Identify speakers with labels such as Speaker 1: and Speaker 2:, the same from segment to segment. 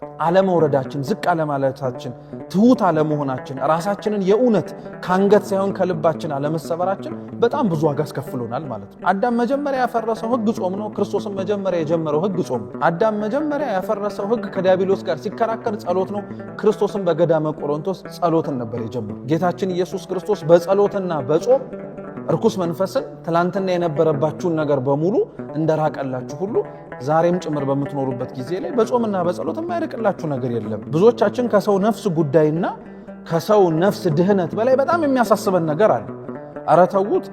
Speaker 1: አለመውረዳችን ዝቅ አለማለታችን ትሁት አለመሆናችን ራሳችንን የእውነት ካንገት ሳይሆን ከልባችን አለመሰበራችን በጣም ብዙ ዋጋ አስከፍሎናል ማለት ነው። አዳም መጀመሪያ ያፈረሰው ሕግ ጾም ነው። ክርስቶስም መጀመሪያ የጀመረው ሕግ ጾም ነው። አዳም መጀመሪያ ያፈረሰው ሕግ ከዲያብሎስ ጋር ሲከራከር ጸሎት ነው። ክርስቶስም በገዳመ ቆሮንቶስ ጸሎትን ነበር የጀመረው። ጌታችን ኢየሱስ ክርስቶስ በጸሎትና በጾም እርኩስ መንፈስን ትላንትና የነበረባችሁን ነገር በሙሉ እንደራቀላችሁ ሁሉ ዛሬም ጭምር በምትኖሩበት ጊዜ ላይ በጾምና በጸሎት የማይርቅላችሁ ነገር የለም። ብዙዎቻችን ከሰው ነፍስ ጉዳይና ከሰው ነፍስ ድህነት በላይ በጣም የሚያሳስበን ነገር አለ። ኧረ ተዉት፣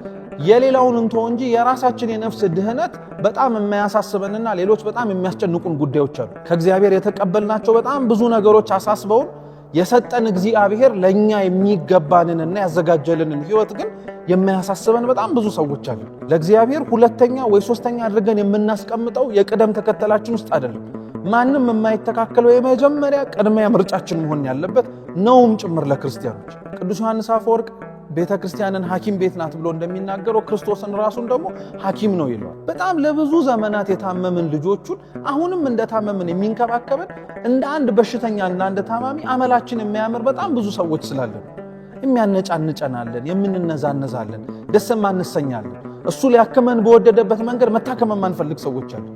Speaker 1: የሌላውን እንቶ እንጂ የራሳችን የነፍስ ድህነት በጣም የማያሳስበንና ሌሎች በጣም የሚያስጨንቁን ጉዳዮች አሉ። ከእግዚአብሔር የተቀበልናቸው በጣም ብዙ ነገሮች አሳስበውን የሰጠን እግዚአብሔር ለኛ የሚገባንንና ያዘጋጀልንን ህይወት ግን የማያሳስበን በጣም ብዙ ሰዎች አሉ። ለእግዚአብሔር ሁለተኛ ወይ ሶስተኛ አድርገን የምናስቀምጠው የቅደም ተከተላችን ውስጥ አይደለም። ማንም የማይተካከለው የመጀመሪያ ቅድሚያ ምርጫችን መሆን ያለበት ነውም ጭምር ለክርስቲያኖች። ቅዱስ ዮሐንስ አፈወርቅ ቤተ ክርስቲያንን ሐኪም ቤት ናት ብሎ እንደሚናገረው ክርስቶስን ራሱን ደግሞ ሐኪም ነው ይለዋል። በጣም ለብዙ ዘመናት የታመምን ልጆቹን አሁንም እንደታመምን የሚንከባከበን እንደ አንድ በሽተኛና እንደ ታማሚ አመላችን የሚያምር በጣም ብዙ ሰዎች ስላለን የሚያነጫንጨናለን፣ የምንነዛነዛለን፣ ደስም አንሰኛለን። እሱ ሊያክመን በወደደበት መንገድ መታከም ማንፈልግ ሰዎች አለን።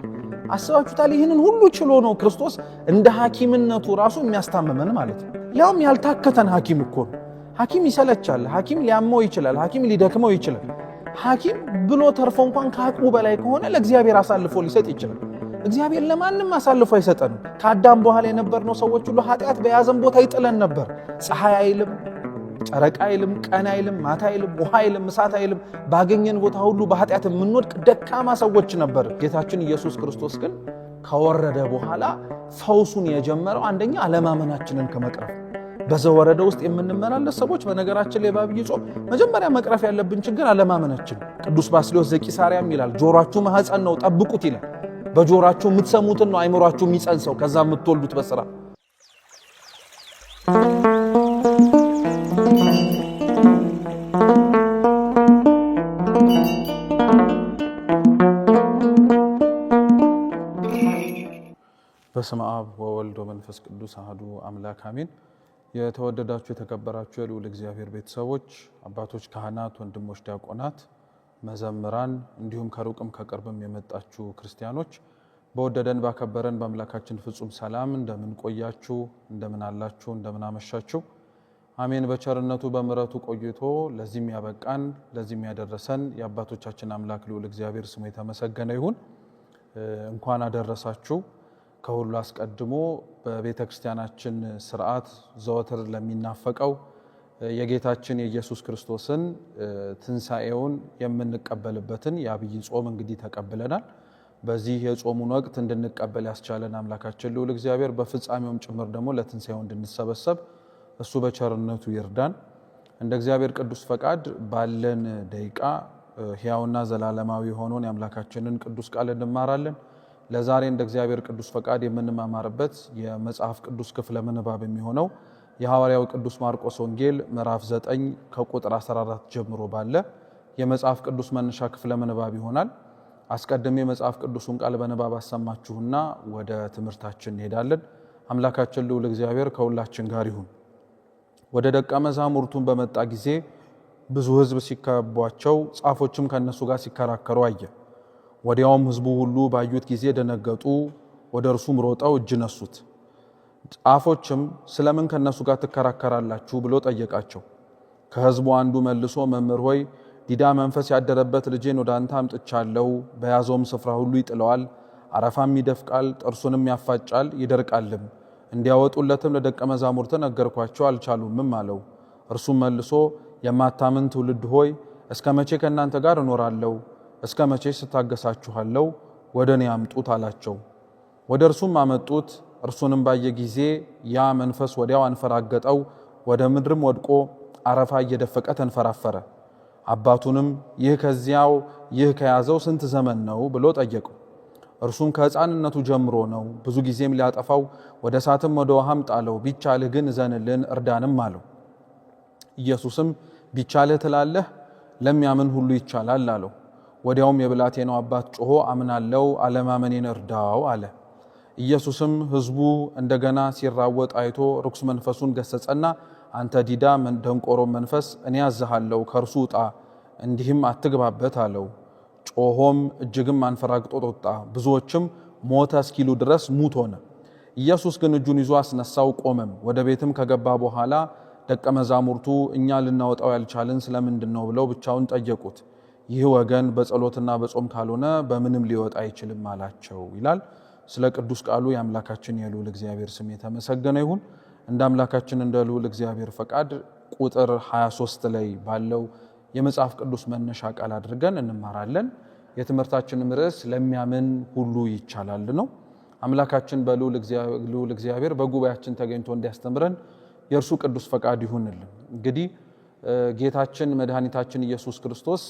Speaker 1: አስባችሁታል? ይህንን ሁሉ ችሎ ነው ክርስቶስ እንደ ሐኪምነቱ ራሱ የሚያስታመመን ማለት ነው። ያውም ያልታከተን ሐኪም እኮ ነው። ሐኪም ይሰለቻል፣ ሐኪም ሊያመው ይችላል፣ ሐኪም ሊደክመው ይችላል። ሐኪም ብሎ ተርፎ እንኳን ከአቅሙ በላይ ከሆነ ለእግዚአብሔር አሳልፎ ሊሰጥ ይችላል። እግዚአብሔር ለማንም አሳልፎ አይሰጠንም። ከአዳም በኋላ የነበርነው ሰዎች ሁሉ ኃጢአት በያዘን ቦታ ይጥለን ነበር። ፀሐይ አይልም፣ ጨረቃ አይልም፣ ቀን አይልም፣ ማታ አይልም፣ ውሃ አይልም፣ እሳት አይልም። ባገኘን ቦታ ሁሉ በኃጢአት የምንወድቅ ደካማ ሰዎች ነበር። ጌታችን ኢየሱስ ክርስቶስ ግን ከወረደ በኋላ ፈውሱን የጀመረው አንደኛ አለማመናችንን ከመቅረፍ በዘወረደ ውስጥ የምንመላለስ ሰዎች በነገራችን ላይ በአብይ ጾም መጀመሪያ መቅረፍ ያለብን ችግር አለማመናችን። ቅዱስ ባስልዮስ ዘቂሳርያም ይላል ጆሮአችሁ ማህፀን ነው ጠብቁት ይላል። በጆሮአችሁ የምትሰሙትን ነው አይምሮአችሁ የሚጸንሰው፣ ከዛ የምትወልዱት በስራ። በስመ አብ ወወልድ ወመንፈስ ቅዱስ አሐዱ አምላክ አሜን። የተወደዳችሁ የተከበራችሁ የልዑል እግዚአብሔር ቤተሰቦች፣ አባቶች፣ ካህናት፣ ወንድሞች፣ ዲያቆናት፣ መዘምራን እንዲሁም ከሩቅም ከቅርብም የመጣችሁ ክርስቲያኖች በወደደን ባከበረን በአምላካችን ፍጹም ሰላም እንደምን ቆያችሁ? እንደምን አላችሁ? እንደምን አመሻችሁ? አሜን። በቸርነቱ በምሕረቱ ቆይቶ ለዚህም ያበቃን ለዚህም ያደረሰን የአባቶቻችን አምላክ ልዑል እግዚአብሔር ስሙ የተመሰገነ ይሁን። እንኳን አደረሳችሁ። ከሁሉ አስቀድሞ በቤተ ክርስቲያናችን ስርዓት ዘወትር ለሚናፈቀው የጌታችን የኢየሱስ ክርስቶስን ትንሣኤውን የምንቀበልበትን የአብይ ጾም እንግዲህ ተቀብለናል። በዚህ የጾሙን ወቅት እንድንቀበል ያስቻለን አምላካችን ልዑል እግዚአብሔር በፍጻሜውም ጭምር ደግሞ ለትንሣኤው እንድንሰበሰብ እሱ በቸርነቱ ይርዳን። እንደ እግዚአብሔር ቅዱስ ፈቃድ ባለን ደቂቃ ሕያውና ዘላለማዊ ሆኖን የአምላካችንን ቅዱስ ቃል እንማራለን። ለዛሬ እንደ እግዚአብሔር ቅዱስ ፈቃድ የምንማማርበት የመጽሐፍ ቅዱስ ክፍለ ምንባብ የሚሆነው የሐዋርያው ቅዱስ ማርቆስ ወንጌል ምዕራፍ 9 ከቁጥር 14 ጀምሮ ባለ የመጽሐፍ ቅዱስ መነሻ ክፍለ ምንባብ ይሆናል። አስቀድሜ የመጽሐፍ ቅዱሱን ቃል በንባብ አሰማችሁና ወደ ትምህርታችን እንሄዳለን። አምላካችን ልዑል እግዚአብሔር ከሁላችን ጋር ይሁን። ወደ ደቀ መዛሙርቱን በመጣ ጊዜ ብዙ ሕዝብ ሲከቧቸው፣ ጻፎችም ከነሱ ጋር ሲከራከሩ አየ። ወዲያውም ሕዝቡ ሁሉ ባዩት ጊዜ ደነገጡ፣ ወደ እርሱም ሮጠው እጅ ነሱት። ጻፎችም ስለምን ከነሱ ጋር ትከራከራላችሁ ብሎ ጠየቃቸው። ከሕዝቡ አንዱ መልሶ መምህር ሆይ ዲዳ መንፈስ ያደረበት ልጄን ወደ አንተ አምጥቻለሁ። በያዘውም ስፍራ ሁሉ ይጥለዋል፣ አረፋም ይደፍቃል፣ ጥርሱንም ያፋጫል፣ ይደርቃልም። እንዲያወጡለትም ለደቀ መዛሙርት ነገርኳቸው፣ አልቻሉምም አለው። እርሱም መልሶ የማታምን ትውልድ ሆይ እስከ መቼ ከእናንተ ጋር እኖራለሁ? እስከ መቼ ስታገሳችኋለሁ? ወደ እኔ አምጡት አላቸው። ወደ እርሱም አመጡት። እርሱንም ባየ ጊዜ ያ መንፈስ ወዲያው አንፈራገጠው፣ ወደ ምድርም ወድቆ አረፋ እየደፈቀ ተንፈራፈረ። አባቱንም ይህ ከያዘው ስንት ዘመን ነው ብሎ ጠየቀው። እርሱም ከሕፃንነቱ ጀምሮ ነው፣ ብዙ ጊዜም ሊያጠፋው ወደ እሳትም ወደ ውሃም ጣለው። ቢቻልህ ግን እዘንልን እርዳንም አለው። ኢየሱስም ቢቻልህ ትላለህ፣ ለሚያምን ሁሉ ይቻላል አለው። ወዲያውም የብላቴናው አባት ጮሆ አምናለው፣ አለማመኔን እርዳው አለ። ኢየሱስም ሕዝቡ እንደገና ሲራወጥ አይቶ ርኩስ መንፈሱን ገሰጸና አንተ ዲዳ ደንቆሮ መንፈስ እኔ ያዝሃለሁ ከርሱ ውጣ እንዲህም አትግባበት አለው። ጮሆም እጅግም አንፈራግጦ ወጣ። ብዙዎችም ሞተ እስኪሉ ድረስ ሙት ሆነ። ኢየሱስ ግን እጁን ይዞ አስነሳው፣ ቆመም። ወደ ቤትም ከገባ በኋላ ደቀ መዛሙርቱ እኛ ልናወጣው ያልቻልን ስለምንድን ነው ብለው ብቻውን ጠየቁት። ይህ ወገን በጸሎትና በጾም ካልሆነ በምንም ሊወጣ አይችልም አላቸው ይላል። ስለ ቅዱስ ቃሉ የአምላካችን የልዑል እግዚአብሔር ስም የተመሰገነ ይሁን። እንደ አምላካችን እንደ ልዑል እግዚአብሔር ፈቃድ ቁጥር 23 ላይ ባለው የመጽሐፍ ቅዱስ መነሻ ቃል አድርገን እንማራለን። የትምህርታችንም ርዕስ ለሚያምን ሁሉ ይቻላል ነው። አምላካችን በልዑል እግዚአብሔር በጉባኤያችን ተገኝቶ እንዲያስተምረን የእርሱ ቅዱስ ፈቃድ ይሁንልን። እንግዲህ ጌታችን መድኃኒታችን ኢየሱስ ክርስቶስ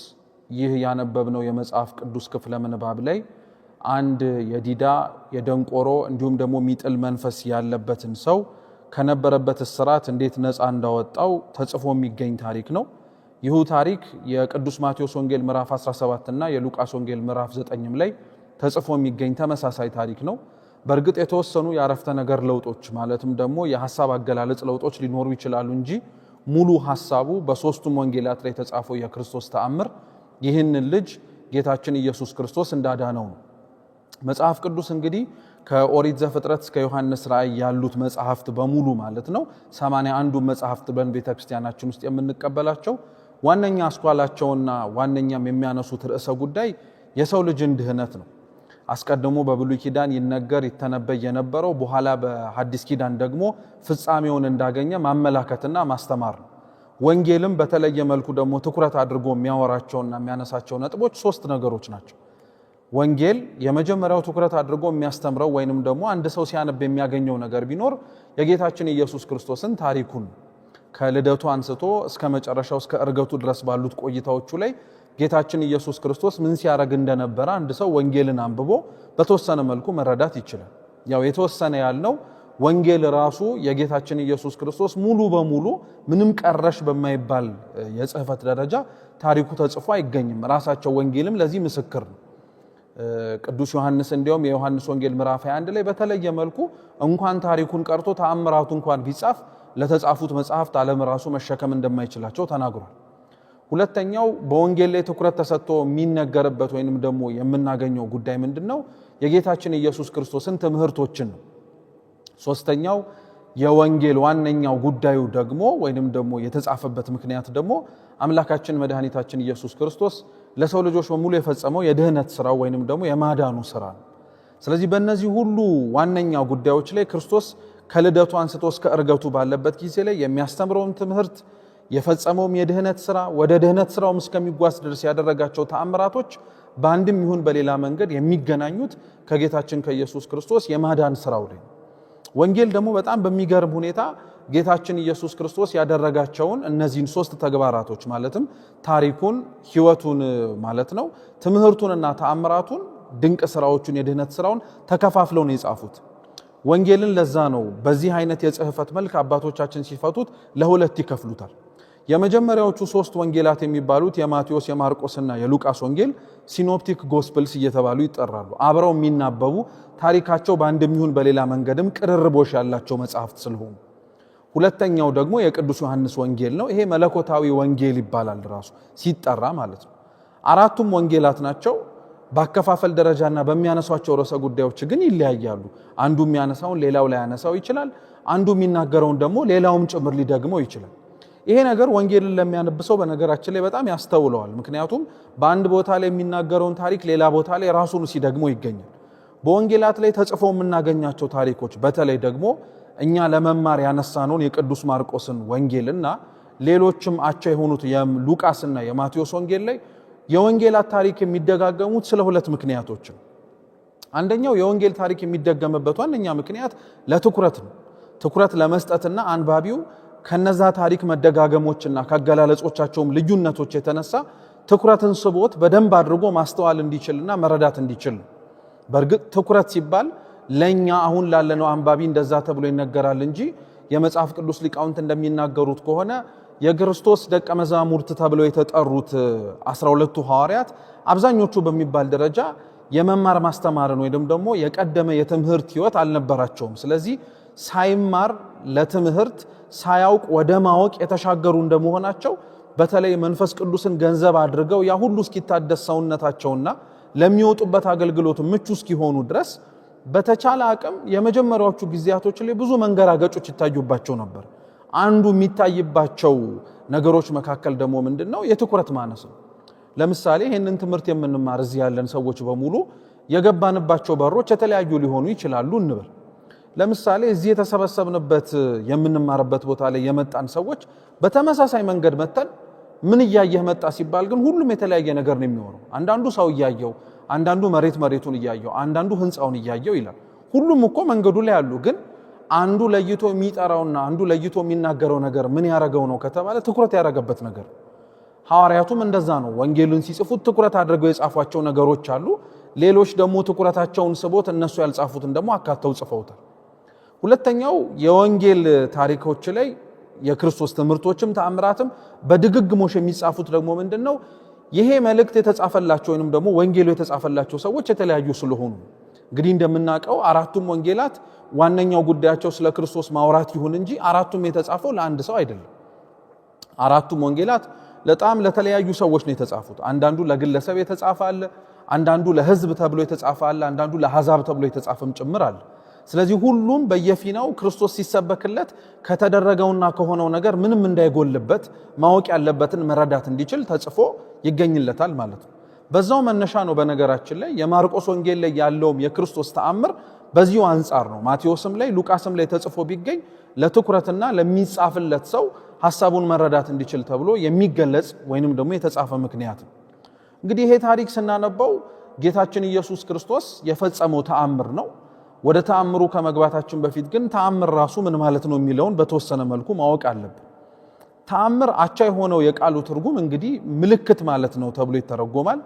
Speaker 1: ይህ ያነበብነው የመጽሐፍ ቅዱስ ክፍለ ምንባብ ላይ አንድ የዲዳ የደንቆሮ እንዲሁም ደግሞ ሚጥል መንፈስ ያለበትን ሰው ከነበረበት እስራት እንዴት ነፃ እንዳወጣው ተጽፎ የሚገኝ ታሪክ ነው። ይህ ታሪክ የቅዱስ ማቴዎስ ወንጌል ምዕራፍ 17 እና የሉቃስ ወንጌል ምዕራፍ 9 ላይ ተጽፎ የሚገኝ ተመሳሳይ ታሪክ ነው። በእርግጥ የተወሰኑ የአረፍተ ነገር ለውጦች ማለትም ደግሞ የሐሳብ አገላለጽ ለውጦች ሊኖሩ ይችላሉ እንጂ ሙሉ ሐሳቡ በሶስቱም ወንጌላት ላይ የተጻፈው የክርስቶስ ተአምር ይህንን ልጅ ጌታችን ኢየሱስ ክርስቶስ እንዳዳነው ነው። መጽሐፍ ቅዱስ እንግዲህ ከኦሪት ዘፍጥረት እስከ ዮሐንስ ራእይ ያሉት መጽሐፍት በሙሉ ማለት ነው 81ዱ መጽሐፍት በቤተክርስቲያናችን ውስጥ የምንቀበላቸው ዋነኛ አስኳላቸውና ዋነኛም የሚያነሱት ርዕሰ ጉዳይ የሰው ልጅን ድህነት ነው። አስቀድሞ በብሉይ ኪዳን ይነገር ይተነበይ የነበረው በኋላ በሐዲስ ኪዳን ደግሞ ፍጻሜውን እንዳገኘ ማመላከትና ማስተማር ነው። ወንጌልም በተለየ መልኩ ደግሞ ትኩረት አድርጎ የሚያወራቸውና የሚያነሳቸው ነጥቦች 3 ነገሮች ናቸው። ወንጌል የመጀመሪያው ትኩረት አድርጎ የሚያስተምረው ወይንም ደግሞ አንድ ሰው ሲያነብ የሚያገኘው ነገር ቢኖር የጌታችን ኢየሱስ ክርስቶስን ታሪኩን ከልደቱ አንስቶ እስከ መጨረሻው እስከ እርገቱ ድረስ ባሉት ቆይታዎቹ ላይ ጌታችን ኢየሱስ ክርስቶስ ምን ሲያደርግ እንደነበረ አንድ ሰው ወንጌልን አንብቦ በተወሰነ መልኩ መረዳት ይችላል። ያው የተወሰነ ያልነው ወንጌል ራሱ የጌታችን ኢየሱስ ክርስቶስ ሙሉ በሙሉ ምንም ቀረሽ በማይባል የጽሕፈት ደረጃ ታሪኩ ተጽፎ አይገኝም። ራሳቸው ወንጌልም ለዚህ ምስክር ነው። ቅዱስ ዮሐንስ እንዲያውም የዮሐንስ ወንጌል ምዕራፍ 21 ላይ በተለየ መልኩ እንኳን ታሪኩን ቀርቶ ተአምራቱ እንኳን ቢጻፍ ለተጻፉት መጽሐፍት ዓለም ራሱ መሸከም እንደማይችላቸው ተናግሯል። ሁለተኛው በወንጌል ላይ ትኩረት ተሰጥቶ የሚነገርበት ወይንም ደግሞ የምናገኘው ጉዳይ ምንድነው? የጌታችን ኢየሱስ ክርስቶስን ትምህርቶችን ነው። ሶስተኛው የወንጌል ዋነኛው ጉዳዩ ደግሞ ወይንም ደግሞ የተጻፈበት ምክንያት ደግሞ አምላካችን መድኃኒታችን ኢየሱስ ክርስቶስ ለሰው ልጆች በሙሉ የፈጸመው የድህነት ስራው ወይንም ደግሞ የማዳኑ ስራ ነው። ስለዚህ በእነዚህ ሁሉ ዋነኛ ጉዳዮች ላይ ክርስቶስ ከልደቱ አንስቶ እስከ እርገቱ ባለበት ጊዜ ላይ የሚያስተምረውን ትምህርት የፈጸመውም የድህነት ስራ ወደ ድህነት ስራውም እስከሚጓዝ ድረስ ያደረጋቸው ተአምራቶች በአንድም ይሁን በሌላ መንገድ የሚገናኙት ከጌታችን ከኢየሱስ ክርስቶስ የማዳን ስራው ላይ። ወንጌል ደግሞ በጣም በሚገርም ሁኔታ ጌታችን ኢየሱስ ክርስቶስ ያደረጋቸውን እነዚህን 3 ተግባራቶች ማለትም ታሪኩን፣ ህይወቱን ማለት ነው፣ ትምህርቱንና ተአምራቱን፣ ድንቅ ስራዎቹን፣ የድህነት ስራውን ተከፋፍለው ነው የጻፉት። ወንጌልን ለዛ ነው በዚህ አይነት የጽሕፈት መልክ አባቶቻችን ሲፈቱት ለሁለት ይከፍሉታል። የመጀመሪያዎቹ 3 ወንጌላት የሚባሉት የማቴዎስ፣ የማርቆስና የሉቃስ ወንጌል ሲኖፕቲክ ጎስፕልስ እየተባሉ ይጠራሉ። አብረው የሚናበቡ ታሪካቸው በአንድም ይሁን በሌላ መንገድም ቅርርቦሽ ያላቸው መጽሐፍት ስለሆኑ። ሁለተኛው ደግሞ የቅዱስ ዮሐንስ ወንጌል ነው። ይሄ መለኮታዊ ወንጌል ይባላል ራሱ ሲጠራ ማለት ነው። 4ቱም ወንጌላት ናቸው። በአከፋፈል ደረጃና በሚያነሷቸው ርዕሰ ጉዳዮች ግን ይለያያሉ። አንዱ የሚያነሳውን ሌላው ላይ ያነሳው ይችላል። አንዱ የሚናገረውን ደግሞ ሌላውም ጭምር ሊደግመው ይችላል። ይሄ ነገር ወንጌልን ለሚያነብሰው በነገራችን ላይ በጣም ያስተውለዋል። ምክንያቱም በአንድ ቦታ ላይ የሚናገረውን ታሪክ ሌላ ቦታ ላይ ራሱን ሲደግመው ይገኛል። በወንጌላት ላይ ተጽፎ የምናገኛቸው ታሪኮች በተለይ ደግሞ እኛ ለመማር ያነሳነውን የቅዱስ ማርቆስን ወንጌልና ሌሎችም አቻ የሆኑት የሉቃስና የማቴዎስ ወንጌል ላይ የወንጌላት ታሪክ የሚደጋገሙት ስለ 2 ምክንያቶች ነው። አንደኛው የወንጌል ታሪክ የሚደገምበት ዋነኛ ምክንያት ለትኩረት ነው። ትኩረት ለመስጠትና አንባቢው ከነዛ ታሪክ መደጋገሞችና ከአገላለጾቻቸውም ልዩነቶች የተነሳ ትኩረትን ስቦት በደንብ አድርጎ ማስተዋል እንዲችልና መረዳት እንዲችል ነው። በእርግጥ ትኩረት ሲባል ለኛ አሁን ላለነው አንባቢ እንደዛ ተብሎ ይነገራል እንጂ የመጽሐፍ ቅዱስ ሊቃውንት እንደሚናገሩት ከሆነ የክርስቶስ ደቀ መዛሙርት ተብለው የተጠሩት 12ቱ ሐዋርያት አብዛኞቹ በሚባል ደረጃ የመማር ማስተማርን ወይም ደግሞ የቀደመ የትምህርት ህይወት አልነበራቸውም። ስለዚህ ሳይማር ለትምህርት ሳያውቅ ወደ ማወቅ የተሻገሩ እንደመሆናቸው በተለይ መንፈስ ቅዱስን ገንዘብ አድርገው ያ ሁሉ እስኪታደስ ሰውነታቸውና ለሚወጡበት አገልግሎት ምቹ እስኪሆኑ ድረስ በተቻለ አቅም የመጀመሪያዎቹ ጊዜያቶች ላይ ብዙ መንገራገጮች ይታዩባቸው ነበር። አንዱ የሚታይባቸው ነገሮች መካከል ደግሞ ምንድነው? የትኩረት ማነስ ነው። ለምሳሌ ይሄንን ትምህርት የምንማር እዚህ ያለን ሰዎች በሙሉ የገባንባቸው በሮች የተለያዩ ሊሆኑ ይችላሉ እንበል። ለምሳሌ እዚህ የተሰበሰብንበት የምንማርበት ቦታ ላይ የመጣን ሰዎች በተመሳሳይ መንገድ መተን ምን እያየህ መጣ ሲባል ግን ሁሉም የተለያየ ነገር ነው የሚሆነው። አንዳንዱ ሰው እያየው፣ አንዳንዱ መሬቱን እያየው፣ አንዳንዱ ህንጻውን እያየው ይላል። ሁሉም እኮ መንገዱ ላይ ያሉ፣ ግን አንዱ ለይቶ የሚጠራውና አንዱ ለይቶ የሚናገረው ነገር ምን ያረጋው ነው ከተባለ ትኩረት ያረጋበት ነገር። ሐዋርያቱም እንደዛ ነው። ወንጌልን ሲጽፉት ትኩረት አድርገው የጻፏቸው ነገሮች አሉ። ሌሎች ደግሞ ትኩረታቸውን ስቦት እነሱ ያልጻፉትን ደግሞ አካተው ጽፈውታል። ሁለተኛው የወንጌል ታሪኮች ላይ የክርስቶስ ትምህርቶችም ተአምራትም በድግግሞሽ የሚጻፉት ደግሞ ምንድነው? ይሄ መልእክት የተጻፈላቸው ወይንም ደግሞ ወንጌሉ የተጻፈላቸው ሰዎች የተለያዩ ስለሆኑ እንግዲህ እንደምናውቀው አራቱም ወንጌላት ዋነኛው ጉዳያቸው ስለ ክርስቶስ ማውራት ይሁን እንጂ አራቱም የተጻፈው ለአንድ ሰው አይደለም። አራቱም ወንጌላት በጣም ለተለያዩ ሰዎች ነው የተጻፉት። አንዳንዱ ለግለሰብ የተጻፈ አለ፣ አንዳንዱ ለህዝብ ተብሎ የተጻፈ አለ፣ አንዳንዱ ለአሕዛብ ተብሎ የተጻፈም ጭምር አለ። ስለዚህ ሁሉም በየፊናው ክርስቶስ ሲሰበክለት ከተደረገውና ከሆነው ነገር ምንም እንዳይጎልበት ማወቅ ያለበትን መረዳት እንዲችል ተጽፎ ይገኝለታል ማለት ነው። በዛው መነሻ ነው በነገራችን ላይ የማርቆስ ወንጌል ላይ ያለውም የክርስቶስ ተአምር በዚሁ አንጻር ነው። ማቴዎስም ላይ ሉቃስም ላይ ተጽፎ ቢገኝ ለትኩረትና ለሚጻፍለት ሰው ሐሳቡን መረዳት እንዲችል ተብሎ የሚገለጽ ወይንም ደግሞ የተጻፈ ምክንያት ነው። እንግዲህ ይሄ ታሪክ ስናነበው ጌታችን ኢየሱስ ክርስቶስ የፈጸመው ተአምር ነው። ወደ ተአምሩ ከመግባታችን በፊት ግን ተአምር ራሱ ምን ማለት ነው የሚለውን በተወሰነ መልኩ ማወቅ አለብን። ተአምር አቻ የሆነው የቃሉ ትርጉም እንግዲህ ምልክት ማለት ነው ተብሎ ይተረጎማል።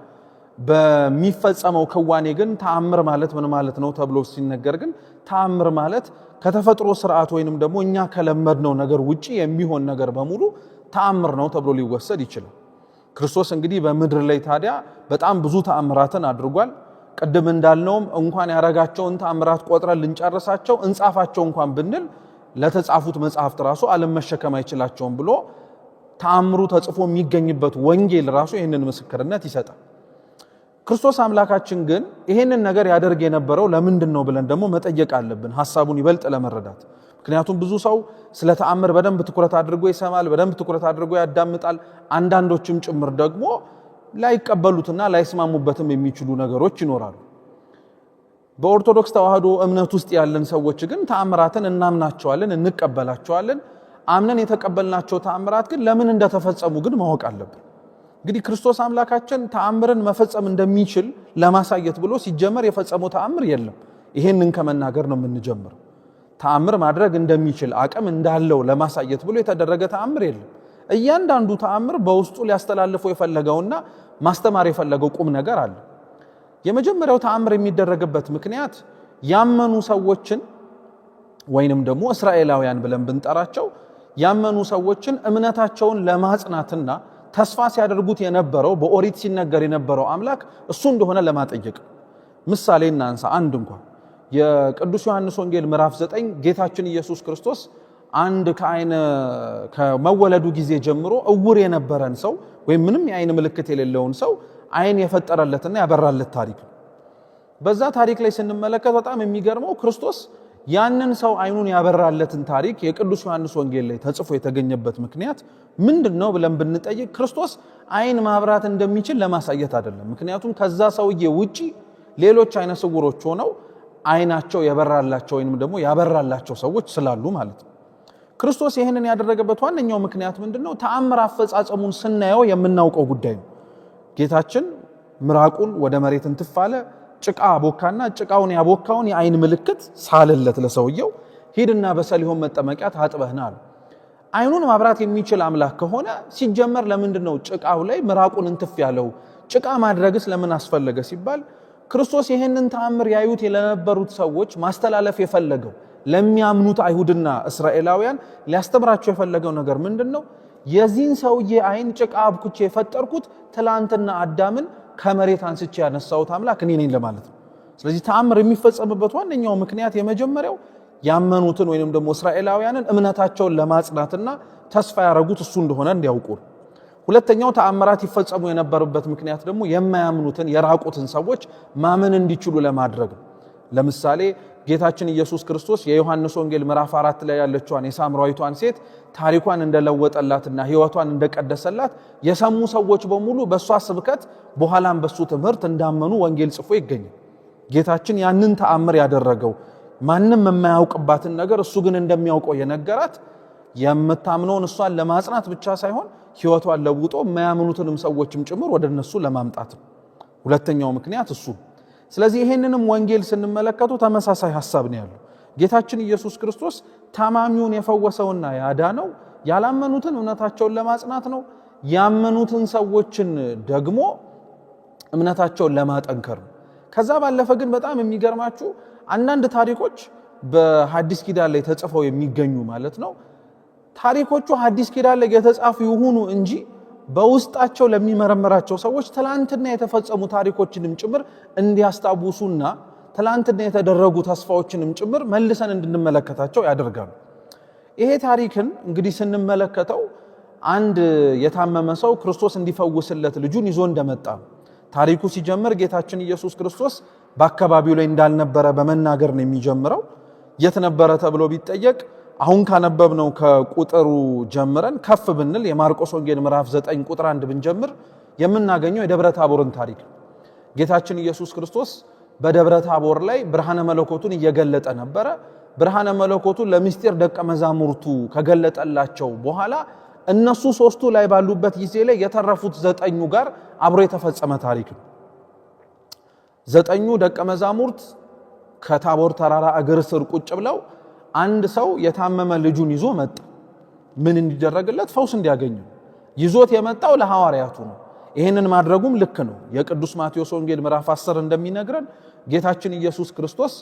Speaker 1: በሚፈጸመው ክዋኔ ግን ተአምር ማለት ምን ማለት ነው ተብሎ ሲነገር ግን ተአምር ማለት ከተፈጥሮ ስርዓት ወይንም ደግሞ እኛ ከለመድነው ነገር ውጪ የሚሆን ነገር በሙሉ ተአምር ነው ተብሎ ሊወሰድ ይችላል። ክርስቶስ እንግዲህ በምድር ላይ ታዲያ በጣም ብዙ ተአምራትን አድርጓል። ቅድም እንዳልነውም እንኳን ያረጋቸውን ተአምራት ቆጥረን ልንጨርሳቸው እንጻፋቸው እንኳን ብንል ለተጻፉት መጽሐፍት ራሱ ዓለም መሸከም አይችላቸውም ብሎ ተአምሩ ተጽፎ የሚገኝበት ወንጌል ራሱ ይህንን ምስክርነት ይሰጣል። ክርስቶስ አምላካችን ግን ይህንን ነገር ያደርግ የነበረው ለምንድን ነው ብለን ደግሞ መጠየቅ አለብን ሐሳቡን ይበልጥ ለመረዳት። ምክንያቱም ብዙ ሰው ስለ ተአምር በደንብ ትኩረት አድርጎ ይሰማል፣ በደንብ ትኩረት አድርጎ ያዳምጣል። አንዳንዶችም ጭምር ደግሞ ላይቀበሉትና ላይስማሙበትም የሚችሉ ነገሮች ይኖራሉ። በኦርቶዶክስ ተዋህዶ እምነት ውስጥ ያለን ሰዎች ግን ተአምራትን እናምናቸዋለን፣ እንቀበላቸዋለን። አምነን የተቀበልናቸው ተአምራት ግን ለምን እንደተፈጸሙ ግን ማወቅ አለብን። እንግዲህ ክርስቶስ አምላካችን ተአምርን መፈጸም እንደሚችል ለማሳየት ብሎ ሲጀመር የፈጸመው ተአምር የለም። ይሄንን ከመናገር ነው የምንጀምረው። ተአምር ማድረግ እንደሚችል አቅም እንዳለው ለማሳየት ብሎ የተደረገ ተአምር የለም። እያንዳንዱ ተአምር በውስጡ ሊያስተላልፈው የፈለገውና ማስተማር የፈለገው ቁም ነገር አለ። የመጀመሪያው ተአምር የሚደረግበት ምክንያት ያመኑ ሰዎችን ወይንም ደግሞ እስራኤላውያን ብለን ብንጠራቸው ያመኑ ሰዎችን እምነታቸውን ለማጽናትና ተስፋ ሲያደርጉት የነበረው በኦሪት ሲነገር የነበረው አምላክ እሱ እንደሆነ ለማጠየቅ ምሳሌ እናንሳ። አንድ እንኳን የቅዱስ ዮሐንስ ወንጌል ምዕራፍ 9 ጌታችን ኢየሱስ ክርስቶስ አንድ ከመወለዱ ጊዜ ጀምሮ እውር የነበረን ሰው ወይም ምንም የአይን ምልክት የሌለውን ሰው አይን የፈጠረለትና ያበራለት ታሪክ ነው። በዛ ታሪክ ላይ ስንመለከት በጣም የሚገርመው ክርስቶስ ያንን ሰው አይኑን ያበራለትን ታሪክ የቅዱስ ዮሐንስ ወንጌል ላይ ተጽፎ የተገኘበት ምክንያት ምንድነው ብለን ብንጠይቅ ክርስቶስ አይን ማብራት እንደሚችል ለማሳየት አይደለም። ምክንያቱም ከዛ ሰውዬ ውጪ ሌሎች አይነ ስውሮች ሆነው አይናቸው የበራላቸው ወይንም ደግሞ ያበራላቸው ሰዎች ስላሉ ማለት ነው። ክርስቶስ ይህንን ያደረገበት ዋነኛው ምክንያት ምንድነው? ተአምር አፈጻጸሙን ስናየው የምናውቀው ጉዳይ ነው። ጌታችን ምራቁን ወደ መሬት እንትፋለ፣ ጭቃ ቦካና ጭቃውን ያቦካውን የአይን ምልክት ሳለለት ለሰውየው፣ ሂድና በሰሊሆም መጠመቂያ ታጥበህና አለ። አይኑን ማብራት የሚችል አምላክ ከሆነ ሲጀመር ለምንድነው ጭቃው ላይ ምራቁን እንትፍ ያለው? ጭቃ ማድረግስ ለምን አስፈለገ ሲባል ክርስቶስ ይህንን ተአምር ያዩት የነበሩት ሰዎች ማስተላለፍ የፈለገው ለሚያምኑት አይሁድና እስራኤላውያን ሊያስተምራቸው የፈለገው ነገር ምንድነው? የዚህን ሰውዬ አይን ጭቃ አብኩቼ የፈጠርኩት ትላንትና አዳምን ከመሬት አንስቼ ያነሳሁት አምላክ እኔ ነኝ ለማለት ነው። ስለዚህ ተአምር የሚፈጸምበት ዋነኛው ምክንያት የመጀመሪያው ያመኑትን ወይንም ደግሞ እስራኤላውያንን እምነታቸውን ለማጽናትና ተስፋ ያረጉት እሱ እንደሆነ እንዲያውቁ። ሁለተኛው ተአምራት ይፈጸሙ የነበረበት ምክንያት ደግሞ የማያምኑትን የራቁትን ሰዎች ማመን እንዲችሉ ለማድረግ ነው። ለምሳሌ ጌታችን ኢየሱስ ክርስቶስ የዮሐንስ ወንጌል ምዕራፍ 4 ላይ ያለችዋን የሳምራዊቷን ሴት ታሪኳን እንደለወጠላትና ሕይወቷን እንደቀደሰላት የሰሙ ሰዎች በሙሉ በሷ ስብከት በኋላም በሱ ትምህርት እንዳመኑ ወንጌል ጽፎ ይገኛል። ጌታችን ያንን ተአምር ያደረገው ማንም የማያውቅባትን ነገር እሱ ግን እንደሚያውቀው የነገራት የምታምነውን እሷን ለማጽናት ብቻ ሳይሆን ሕይወቷን ለውጦ የማያምኑትንም ሰዎችም ጭምር ወደነሱ ለማምጣት ነው። ሁለተኛው ምክንያት እሱ። ስለዚህ ይሄንንም ወንጌል ስንመለከቱ ተመሳሳይ ሐሳብ ነው ያለው። ጌታችን ኢየሱስ ክርስቶስ ታማሚውን የፈወሰውና ያዳነው ያላመኑትን እምነታቸውን ለማጽናት ነው። ያመኑትን ሰዎችን ደግሞ እምነታቸውን ለማጠንከር ነው። ከዛ ባለፈ ግን በጣም የሚገርማችሁ አንዳንድ ታሪኮች በሐዲስ ኪዳን ላይ ተጽፈው የሚገኙ ማለት ነው። ታሪኮቹ ሐዲስ ኪዳን ላይ የተጻፉ ይሁኑ እንጂ በውስጣቸው ለሚመረምራቸው ሰዎች ትላንትና የተፈጸሙ ታሪኮችንም ጭምር እንዲያስታውሱና ትላንትና የተደረጉ ተስፋዎችንም ጭምር መልሰን እንድንመለከታቸው ያደርጋሉ። ይሄ ታሪክን እንግዲህ ስንመለከተው አንድ የታመመ ሰው ክርስቶስ እንዲፈውስለት ልጁን ይዞ እንደመጣ ታሪኩ ሲጀምር ጌታችን ኢየሱስ ክርስቶስ በአካባቢው ላይ እንዳልነበረ በመናገር ነው የሚጀምረው። የት ነበረ ተብሎ ቢጠየቅ አሁን ካነበብነው ከቁጥሩ ጀምረን ከፍ ብንል የማርቆስ ወንጌል ምዕራፍ 9 ቁጥር 1 ብንጀምር የምናገኘው የደብረ ታቦርን ታሪክ። ጌታችን ኢየሱስ ክርስቶስ በደብረ ታቦር ላይ ብርሃነ መለኮቱን እየገለጠ ነበረ። ብርሃነ መለኮቱን ለምስጢር ደቀ መዛሙርቱ ከገለጠላቸው በኋላ እነሱ ሶስቱ ላይ ባሉበት ጊዜ ላይ የተረፉት 9ኙ ጋር አብሮ የተፈጸመ ታሪክ ነው። 9ኙ ደቀ መዛሙርት ከታቦር ተራራ እግር ስር ቁጭ ብለው አንድ ሰው የታመመ ልጁን ይዞ መጣ። ምን እንዲደረግለት? ፈውስ እንዲያገኝ። ይዞት የመጣው ለሐዋርያቱ ነው። ይሄንን ማድረጉም ልክ ነው። የቅዱስ ማቴዎስ ወንጌል ምዕራፍ 10 እንደሚነግረን ጌታችን ኢየሱስ ክርስቶስ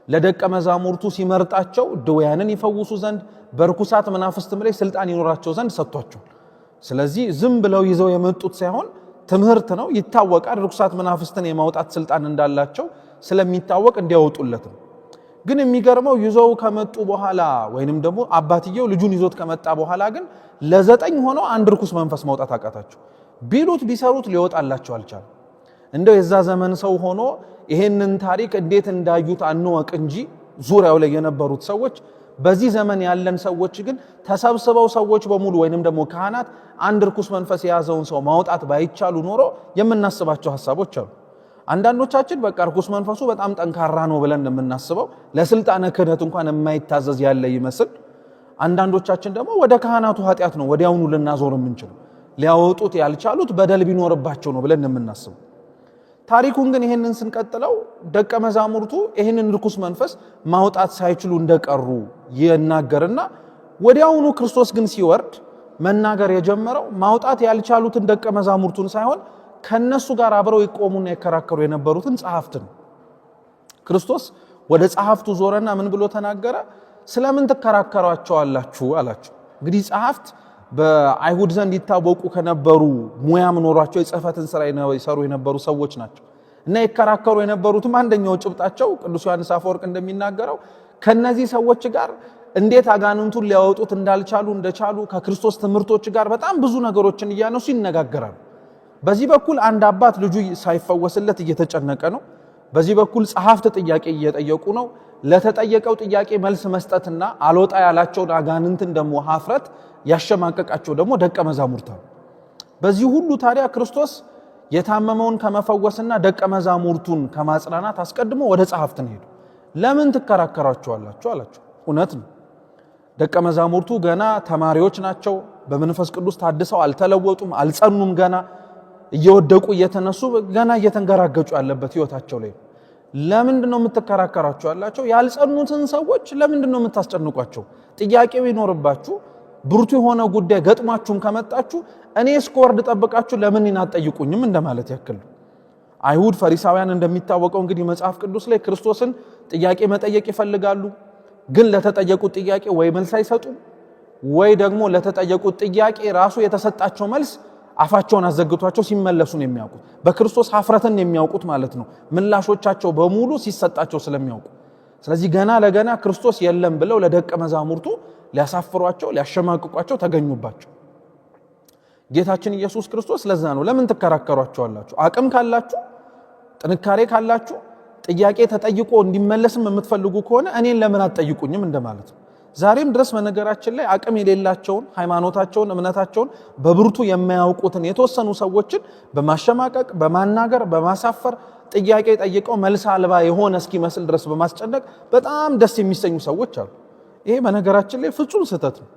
Speaker 1: ለደቀ መዛሙርቱ ሲመርጣቸው ድውያንን ይፈውሱ ዘንድ በርኩሳት መናፍስትም ላይ ስልጣን ይኖራቸው ዘንድ ሰጥቷቸዋል። ስለዚህ ዝም ብለው ይዘው የመጡት ሳይሆን ትምህርት ነው፣ ይታወቃል። ርኩሳት መናፍስትን የማውጣት ስልጣን እንዳላቸው ስለሚታወቅ እንዲያወጡለት ነው። ግን የሚገርመው ይዘው ከመጡ በኋላ ወይንም ደግሞ አባትየው ልጁን ይዞት ከመጣ በኋላ ግን ለ9 ሆነው አንድ ርኩስ መንፈስ ማውጣት አቃታቸው። ቢሉት ቢሰሩት ሊወጣላቸው አልቻለም። እንደው የዛ ዘመን ሰው ሆኖ ይሄንን ታሪክ እንዴት እንዳዩት አንወቅ እንጂ ዙሪያው ላይ የነበሩት ሰዎች፣ በዚህ ዘመን ያለን ሰዎች ግን ተሰብስበው ሰዎች በሙሉ ወይንም ደግሞ ካህናት አንድ ርኩስ መንፈስ የያዘውን ሰው ማውጣት ባይቻሉ ኖሮ የምናስባቸው ሐሳቦች አሉ። አንዳንዶቻችን በቃ ርኩስ መንፈሱ በጣም ጠንካራ ነው ብለን የምናስበው ለስልጣነ ክህነት እንኳን የማይታዘዝ ያለ ይመስል፣ አንዳንዶቻችን ደግሞ ወደ ካህናቱ ኃጢአት ነው ወዲያውኑ ልናዞር የምንችለው ሊያወጡት ያልቻሉት በደል ቢኖርባቸው ነው ብለን የምናስበው። ታሪኩን ግን ይሄንን ስንቀጥለው ደቀ መዛሙርቱ ይሄንን ርኩስ መንፈስ ማውጣት ሳይችሉ እንደቀሩ ይናገርና ወዲያውኑ ክርስቶስ ግን ሲወርድ መናገር የጀመረው ማውጣት ያልቻሉትን ደቀ መዛሙርቱን ሳይሆን ከነሱ ጋር አብረው ይቆሙና ይከራከሩ የነበሩትን ጸሐፍትን። ክርስቶስ ወደ ጸሐፍቱ ዞረና ምን ብሎ ተናገረ? ስለምን ትከራከሯቸዋላችሁ አላቸው። እንግዲህ ጸሐፍት በአይሁድ ዘንድ ይታወቁ ከነበሩ ሙያም ኖሯቸው የጽሕፈትን ሥራ ይሰሩ የነበሩ ሰዎች ናቸው እና ይከራከሩ የነበሩትም አንደኛው ጭብጣቸው ቅዱስ ዮሐንስ አፈወርቅ እንደሚናገረው ከነዚህ ሰዎች ጋር እንዴት አጋንንቱን ሊያወጡት እንዳልቻሉ እንደቻሉ ከክርስቶስ ትምህርቶች ጋር በጣም ብዙ ነገሮችን እያነሱ ይነጋገራሉ። በዚህ በኩል አንድ አባት ልጁ ሳይፈወስለት እየተጨነቀ ነው። በዚህ በኩል ጸሐፍት ጥያቄ እየጠየቁ ነው። ለተጠየቀው ጥያቄ መልስ መስጠትና አልወጣ ያላቸውን አጋንንትን ደግሞ ሀፍረት ያሸማቀቃቸው ደግሞ ደቀ መዛሙርት ነው። በዚህ ሁሉ ታዲያ ክርስቶስ የታመመውን ከመፈወስና ደቀ መዛሙርቱን ከማጽናናት አስቀድሞ ወደ ጸሐፍት ሄዱ። ለምን ትከራከራቸዋላችሁ አላቸው። እውነት ነው። ደቀ መዛሙርቱ ገና ተማሪዎች ናቸው። በመንፈስ ቅዱስ ታድሰው አልተለወጡም፣ አልጸኑም። ገና እየወደቁ እየተነሱ ገና እየተንገራገጩ ያለበት ህይወታቸው ላይ ለምንድነው የምትከራከራቸው አላቸው። ያልጸኑትን ሰዎች ለምንድነው የምታስጨንቋቸው? ጥያቄው ይኖርባችሁ ብርቱ የሆነ ጉዳይ ገጥሟችሁም ከመጣችሁ እኔ እስከወርድ ጠብቃችሁ ለምን እናጠይቁኝም እንደማለት ያክል። አይሁድ ፈሪሳውያን እንደሚታወቀው እንግዲህ መጽሐፍ ቅዱስ ላይ ክርስቶስን ጥያቄ መጠየቅ ይፈልጋሉ። ግን ለተጠየቁት ጥያቄ ወይ መልስ አይሰጡም ወይ ደግሞ ለተጠየቁት ጥያቄ ራሱ የተሰጣቸው መልስ አፋቸውን አዘግቷቸው ሲመለሱ ነው የሚያውቁት። በክርስቶስ ኀፍረትን የሚያውቁት ማለት ነው ምላሾቻቸው በሙሉ ሲሰጣቸው ስለሚያውቁ። ስለዚህ ገና ለገና ክርስቶስ የለም ብለው ለደቀ መዛሙርቱ ሊያሳፍሯቸው ሊያሸማቅቋቸው ተገኙባቸው። ጌታችን ኢየሱስ ክርስቶስ ለዛ ነው ለምን ትከራከሯቸዋላችሁ? አቅም ካላችሁ ጥንካሬ ካላችሁ ጥያቄ ተጠይቆ እንዲመለስም የምትፈልጉ ከሆነ እኔን ለምን አትጠይቁኝም እንደማለት ነው። ዛሬም ድረስ በነገራችን ላይ አቅም የሌላቸውን ሃይማኖታቸውን እምነታቸውን በብርቱ የማያውቁትን የተወሰኑ ሰዎችን በማሸማቀቅ በማናገር በማሳፈር ጥያቄ ጠይቀው መልስ አልባ የሆነ እስኪመስል ድረስ በማስጨነቅ በጣም ደስ የሚሰኙ ሰዎች አሉ። ይሄ በነገራችን ላይ ፍጹም ስህተት ነው።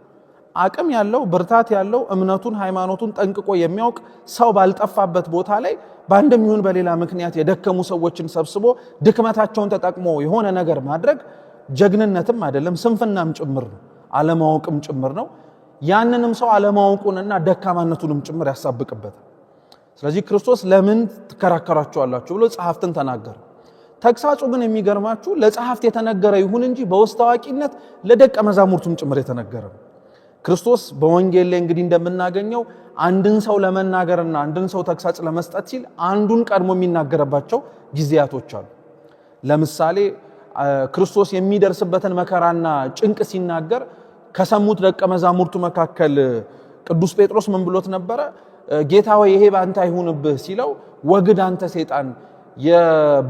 Speaker 1: አቅም ያለው ብርታት ያለው እምነቱን ሃይማኖቱን ጠንቅቆ የሚያውቅ ሰው ባልጠፋበት ቦታ ላይ በአንድም ይሁን በሌላ ምክንያት የደከሙ ሰዎችን ሰብስቦ ድክመታቸውን ተጠቅሞ የሆነ ነገር ማድረግ ጀግንነትም አይደለም ስንፍናም ጭምር ነው፣ አለማወቅም ጭምር ነው። ያንንም ሰው አለማወቁንና ደካማነቱንም ጭምር ያሳብቅበታል። ስለዚህ ክርስቶስ ለምን ትከራከራቸዋላችሁ ብሎ ጸሐፍትን ተናገረ። ተግሳጹ ግን የሚገርማችሁ ለጸሐፍት የተነገረ ይሁን እንጂ በውስጥ አዋቂነት ለደቀ መዛሙርቱም ጭምር የተነገረ ነው። ክርስቶስ በወንጌል ላይ እንግዲህ እንደምናገኘው አንድን ሰው ለመናገርና አንድን ሰው ተግሳጽ ለመስጠት ሲል አንዱን ቀድሞ የሚናገርባቸው ጊዜያቶች አሉ። ለምሳሌ ክርስቶስ የሚደርስበትን መከራና ጭንቅ ሲናገር ከሰሙት ደቀ መዛሙርቱ መካከል ቅዱስ ጴጥሮስ ምን ብሎት ነበረ? ጌታ ሆይ ይሄ ባንተ አይሁንብህ ሲለው ወግድ አንተ ሰይጣን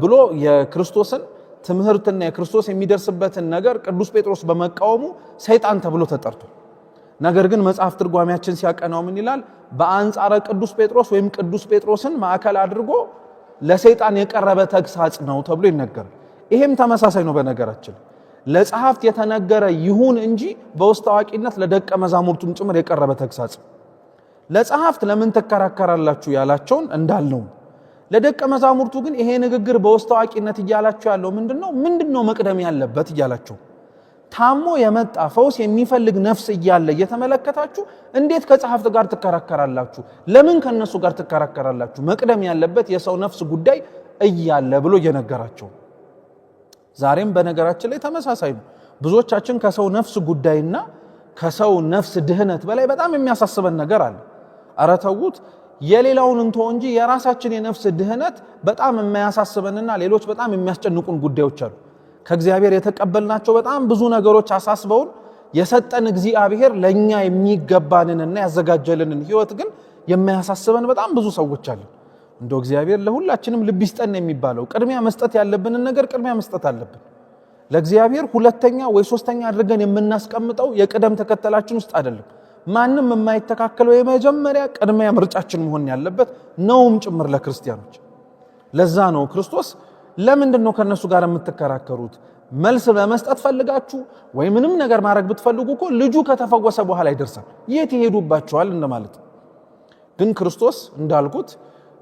Speaker 1: ብሎ የክርስቶስን ትምህርትና የክርስቶስ የሚደርስበትን ነገር ቅዱስ ጴጥሮስ በመቃወሙ ሰይጣን ተብሎ ተጠርቷል። ነገር ግን መጽሐፍ ትርጓሜያችን ሲያቀናው ምን ይላል? በአንጻረ ቅዱስ ጴጥሮስ ወይም ቅዱስ ጴጥሮስን ማዕከል አድርጎ ለሰይጣን የቀረበ ተግሳጽ ነው ተብሎ ይነገራል። ይሄም ተመሳሳይ ነው። በነገራችን ለጸሐፍት የተነገረ ይሁን እንጂ በውስጥ አዋቂነት ለደቀ መዛሙርቱም ጭምር የቀረበ ተግሳጽ። ለጸሐፍት ለምን ተከራከራላችሁ ያላቸውን እንዳልነው፣ ለደቀ መዛሙርቱ ግን ይሄ ንግግር በውስጥ አዋቂነት እያላቸው ያለው ምንድነው መቅደም ያለበት እያላቸው ታሞ የመጣ ፈውስ የሚፈልግ ነፍስ እያለ እየተመለከታችሁ እንዴት ከጸሐፍት ጋር ትከራከራላችሁ? ለምን ከነሱ ጋር ትከራከራላችሁ? መቅደም ያለበት የሰው ነፍስ ጉዳይ እያለ ብሎ እየነገራቸው። ዛሬም በነገራችን ላይ ተመሳሳይ ነው። ብዙዎቻችን ከሰው ነፍስ ጉዳይና ከሰው ነፍስ ድህነት በላይ በጣም የሚያሳስበን ነገር አለ። ኧረ ተውት፣ የሌላውን እንቶ እንጂ የራሳችን የነፍስ ድህነት በጣም የማያሳስበንና ሌሎች በጣም የሚያስጨንቁን ጉዳዮች አሉ። ከእግዚአብሔር የተቀበልናቸው በጣም ብዙ ነገሮች አሳስበውን የሰጠን እግዚአብሔር ለኛ የሚገባንንና ያዘጋጀልንን ህይወት ግን የማያሳስበን በጣም ብዙ ሰዎች አሉ። እንደው እግዚአብሔር ለሁላችንም ልብ ይስጠን የሚባለው ቅድሚያ መስጠት ያለብንን ነገር ቅድሚያ መስጠት አለብን። ለእግዚአብሔር ሁለተኛ ወይ ሶስተኛ አድርገን የምናስቀምጠው የቅደም ተከተላችን ውስጥ አይደለም። ማንም የማይተካከለው የመጀመሪያ ቅድሚያ ምርጫችን መሆን ያለበት ነውም ጭምር ለክርስቲያኖች። ለዛ ነው ክርስቶስ ለምንድነው ከነሱ ጋር የምትከራከሩት? መልስ ለመስጠት ፈልጋችሁ ወይ ምንም ነገር ማድረግ ብትፈልጉ እኮ ልጁ ከተፈወሰ በኋላ ይደርሳል፣ የት ይሄዱባችኋል እንደማለት። ግን ክርስቶስ እንዳልኩት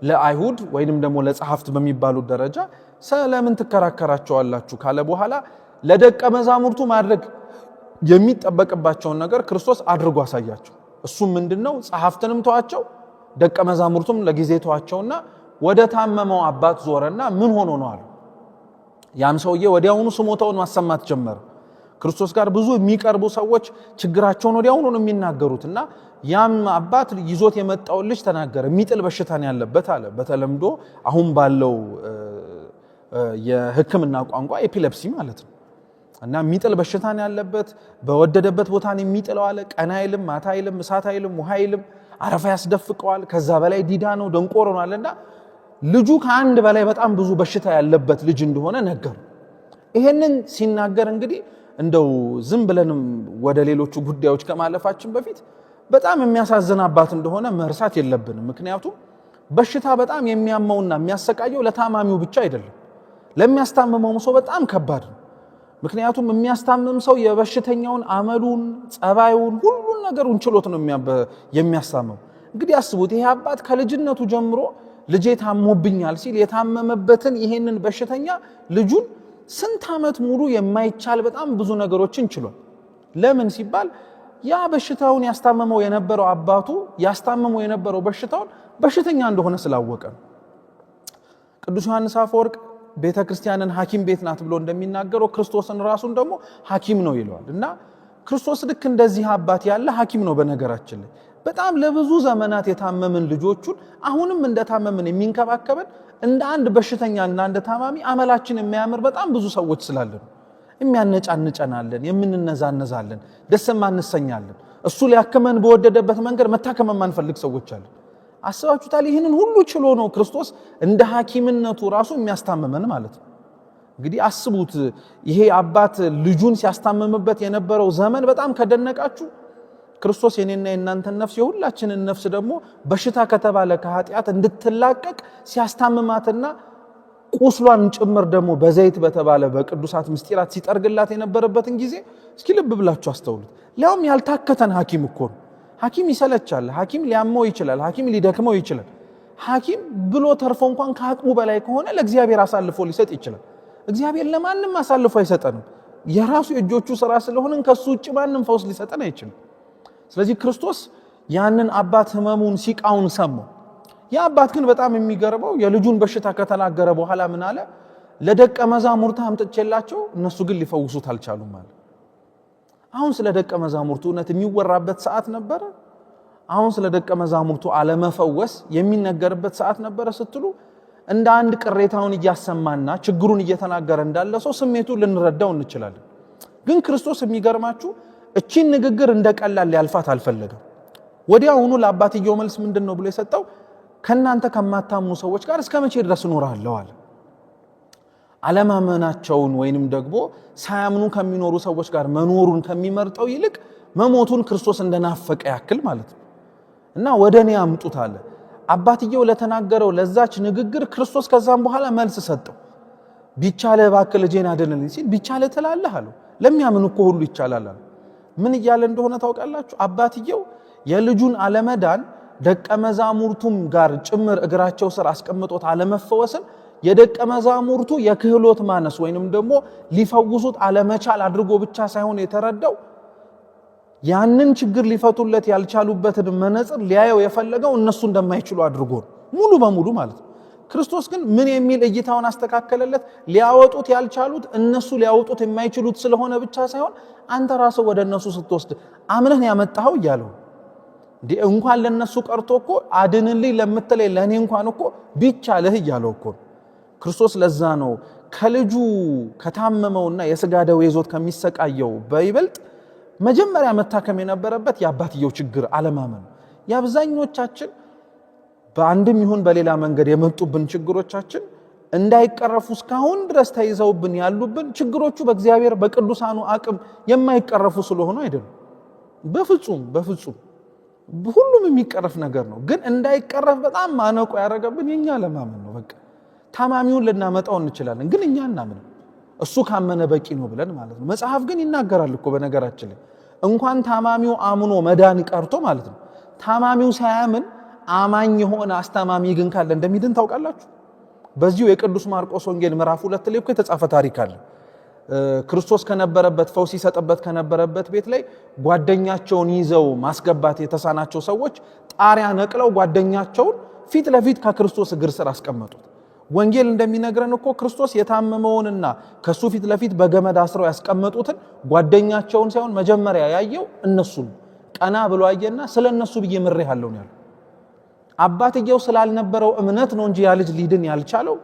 Speaker 1: ለአይሁድ ወይንም ደግሞ ለጸሐፍት በሚባሉት ደረጃ ስለምን ትከራከራቸዋላችሁ ካለ በኋላ ለደቀ መዛሙርቱ ማድረግ የሚጠበቅባቸውን ነገር ክርስቶስ አድርጎ አሳያቸው። እሱም ምንድነው? ጸሐፍትንም ተዋቸው፣ ደቀ መዛሙርቱም ለጊዜ ተዋቸውና ወደ ታመመው አባት ዞረና ምን ሆኖ ነው አለ። ያም ሰውዬ ወዲያውኑ ስሞታውን ማሰማት ጀመረ። ክርስቶስ ጋር ብዙ የሚቀርቡ ሰዎች ችግራቸውን ወዲያውኑ ነው የሚናገሩትና ያም አባት ይዞት የመጣው ልጅ ተናገረ። የሚጥል በሽታን ያለበት አለ። በተለምዶ አሁን ባለው የሕክምና ቋንቋ ኤፒሌፕሲ ማለት ነው። እና የሚጥል በሽታን ያለበት በወደደበት ቦታን የሚጥለው አለ። ቀና አይልም፣ ማታ አይልም፣ እሳት አይልም፣ ውሃ አይልም፣ አረፋ ያስደፍቀዋል። ከዛ በላይ ዲዳ ነው፣ ደንቆሮ ነው አለና ልጁ ከአንድ በላይ በጣም ብዙ በሽታ ያለበት ልጅ እንደሆነ ነገሩ። ይሄንን ሲናገር እንግዲህ እንደው ዝም ብለንም ወደ ሌሎቹ ጉዳዮች ከማለፋችን በፊት በጣም የሚያሳዝን አባት እንደሆነ መርሳት የለብንም። ምክንያቱም በሽታ በጣም የሚያመውና የሚያሰቃየው ለታማሚው ብቻ አይደለም፣ ለሚያስታምመው ሰው በጣም ከባድ ነው። ምክንያቱም የሚያስታምም ሰው የበሽተኛውን አመሉን፣ ጸባዩን፣ ሁሉን ነገሩን ችሎት ነው የሚያስታምመው። እንግዲህ አስቡት፣ ይሄ አባት ከልጅነቱ ጀምሮ ልጄ ታሞብኛል ሲል የታመመበትን ይሄንን በሽተኛ ልጁን ስንት ዓመት ሙሉ የማይቻል በጣም ብዙ ነገሮችን ችሏል። ለምን ሲባል ያ በሽታውን ያስታመመው የነበረው አባቱ ያስታመመው የነበረው በሽተኛ እንደሆነ ስላወቀ። ቅዱስ ዮሐንስ አፈወርቅ ቤተክርስቲያንን ሐኪም ቤት ናት ብሎ እንደሚናገረው ክርስቶስን ራሱን ደግሞ ሐኪም ነው ይለዋል። እና ክርስቶስ ልክ እንደዚህ አባት ያለ ሐኪም ነው። በነገራችን ላይ በጣም ለብዙ ዘመናት የታመምን ልጆቹን አሁንም እንደታመምን የሚንከባከበን እንደ አንድ በሽተኛና እንደ ታማሚ አመላችን የሚያምር በጣም ብዙ ሰዎች ስላለን የሚያነጫንጨናለን፣ የምንነዛነዛለን፣ ደስም አንሰኛለን። እሱ ሊያከመን በወደደበት መንገድ መታከም ማንፈልግ ሰዎች አለን። አስባችሁታል? ይህንን ሁሉ ችሎ ነው ክርስቶስ እንደ ሐኪምነቱ ራሱ የሚያስታምመን ማለት ነው። እንግዲህ አስቡት፣ ይሄ አባት ልጁን ሲያስታምምበት የነበረው ዘመን በጣም ከደነቃችሁ ክርስቶስ የኔና የናንተን ነፍስ የሁላችንን ነፍስ ደግሞ በሽታ ከተባለ ከኃጢአት እንድትላቀቅ ሲያስታምማትና ቁስሏን ጭምር ደግሞ በዘይት በተባለ በቅዱሳት ምስጢራት ሲጠርግላት የነበረበትን ጊዜ እስኪ ልብ ብላችሁ አስተውሉት። ሊያውም ያልታከተን ሐኪም እኮ ነው። ሐኪም ይሰለቻል፣ ሐኪም ሊያመው ይችላል፣ ሐኪም ሊደክመው ይችላል። ሐኪም ብሎ ተርፎ እንኳን ከአቅሙ በላይ ከሆነ ለእግዚአብሔር አሳልፎ ሊሰጥ ይችላል። እግዚአብሔር ለማንም አሳልፎ አይሰጠንም። የራሱ የእጆቹ ሥራ ስለሆነ ከሱ ውጭ ማንም ፈውስ ሊሰጠን አይችልም። ስለዚህ ክርስቶስ ያንን አባት ህመሙን ሲቃውን ሰማው። ያ አባት ግን በጣም የሚገርመው የልጁን በሽታ ከተናገረ በኋላ ምን አለ? ለደቀ መዛሙርቱ አምጥቼላቸው እነሱ ግን ሊፈውሱት አልቻሉም ማለት። አሁን ስለ ደቀ መዛሙርቱ እውነት የሚወራበት ሰዓት ነበረ? አሁን ስለ ደቀ መዛሙርቱ አለመፈወስ የሚነገርበት ሰዓት ነበረ ስትሉ እንደ አንድ ቅሬታውን እያሰማና ችግሩን እየተናገረ እንዳለ ሰው ስሜቱ ልንረዳው እንችላለን። ግን ክርስቶስ የሚገርማችሁ እቺን ንግግር እንደቀላል ሊያልፋት አልፈለገም። ወዲያውኑ ለአባትየው መልስ ምንድነው ብሎ የሰጠው? ከናንተ ከማታምኑ ሰዎች ጋር እስከ መቼ ድረስ እኖራለሁ አለ። አለማመናቸውን ወይንም ደግሞ ሳያምኑ ከሚኖሩ ሰዎች ጋር መኖሩን ከሚመርጠው ይልቅ መሞቱን ክርስቶስ እንደናፈቀ ያክል ማለት ነው። እና ወደኔ አምጡት አለ። አባትየው ለተናገረው ለዛች ንግግር ክርስቶስ ከዛም በኋላ መልስ ሰጠው። ቢቻለ እባክህ ልጄን አድንልኝ ሲል ቢቻለ ትላለህ አለው። ለሚያምን እኮ ሁሉ ይቻላል አለ። ምን እያለ እንደሆነ ታውቃላችሁ? አባትየው የልጁን አለመዳን ደቀ መዛሙርቱም ጋር ጭምር እግራቸው ስር አስቀምጦት አለመፈወስን የደቀ መዛሙርቱ የክህሎት ማነስ ወይንም ደግሞ ሊፈውሱት አለመቻል አድርጎ ብቻ ሳይሆን የተረዳው ያንን ችግር ሊፈቱለት ያልቻሉበትን መነጽር ሊያየው የፈለገው እነሱ እንደማይችሉ አድርጎ ሙሉ በሙሉ ማለት ነው። ክርስቶስ ግን ምን የሚል እይታውን አስተካከለለት? ሊያወጡት ያልቻሉት እነሱ ሊያወጡት የማይችሉት ስለሆነ ብቻ ሳይሆን አንተ ራስህ ወደ እነሱ ስትወስድ አምነህ ያመጣኸው እያለው እንዴ እንኳን ለነሱ ቀርቶ እኮ አድንልኝ ለምትለኝ ለኔ እንኳን እኮ ቢቻልህ እያለው እኮ ክርስቶስ። ለዛ ነው ከልጁ ከታመመውና የሥጋ ደዌ ይዞት ከሚሰቃየው በይበልጥ መጀመሪያ መታከም የነበረበት የአባትየው ችግር አለማመን። የአብዛኞቻችን በአንድም ይሁን በሌላ መንገድ የመጡብን ችግሮቻችን እንዳይቀረፉ እስካሁን ድረስ ተይዘውብን ያሉብን ችግሮቹ በእግዚአብሔር በቅዱሳኑ አቅም የማይቀረፉ ስለሆኑ አይደለም። በፍጹም ሁሉም የሚቀረፍ ነገር ነው። ግን እንዳይቀረፍ በጣም ማነቆ ያደረገብን የኛ ለማመን ነው። በቃ ታማሚውን ልናመጣው እንችላለን፣ ግን እኛ እናምን እሱ ካመነ በቂ ነው ብለን ማለት ነው። መጽሐፍ ግን ይናገራል እኮ በነገራችን ላይ እንኳን ታማሚው አምኖ መዳን ቀርቶ ማለት ነው ታማሚው ሳያምን አማኝ የሆነ አስተማሚ ግን ካለ እንደሚድን ታውቃላችሁ። በዚሁ የቅዱስ ማርቆስ ወንጌል ምዕራፍ 2 ላይ እኮ የተጻፈ ታሪክ አለ። ክርስቶስ ከነበረበት ፈውስ ይሰጥበት ከነበረበት ቤት ላይ ጓደኛቸውን ይዘው ማስገባት የተሳናቸው ሰዎች ጣሪያ ነቅለው ጓደኛቸውን ፊት ለፊት ከክርስቶስ እግር ስር አስቀመጡት። ወንጌል እንደሚነግረን እኮ ክርስቶስ የታመመውንና ከሱ ፊት ለፊት በገመድ አስረው ያስቀመጡትን ጓደኛቸውን ሳይሆን መጀመሪያ ያየው እነሱን ቀና ብሎ አየና ስለነሱ ብዬ ምሬሃለሁ ነው ያለው። አባትየው ስላልነበረው እምነት ነው እንጂ ያ ልጅ ሊድን ያልቻለው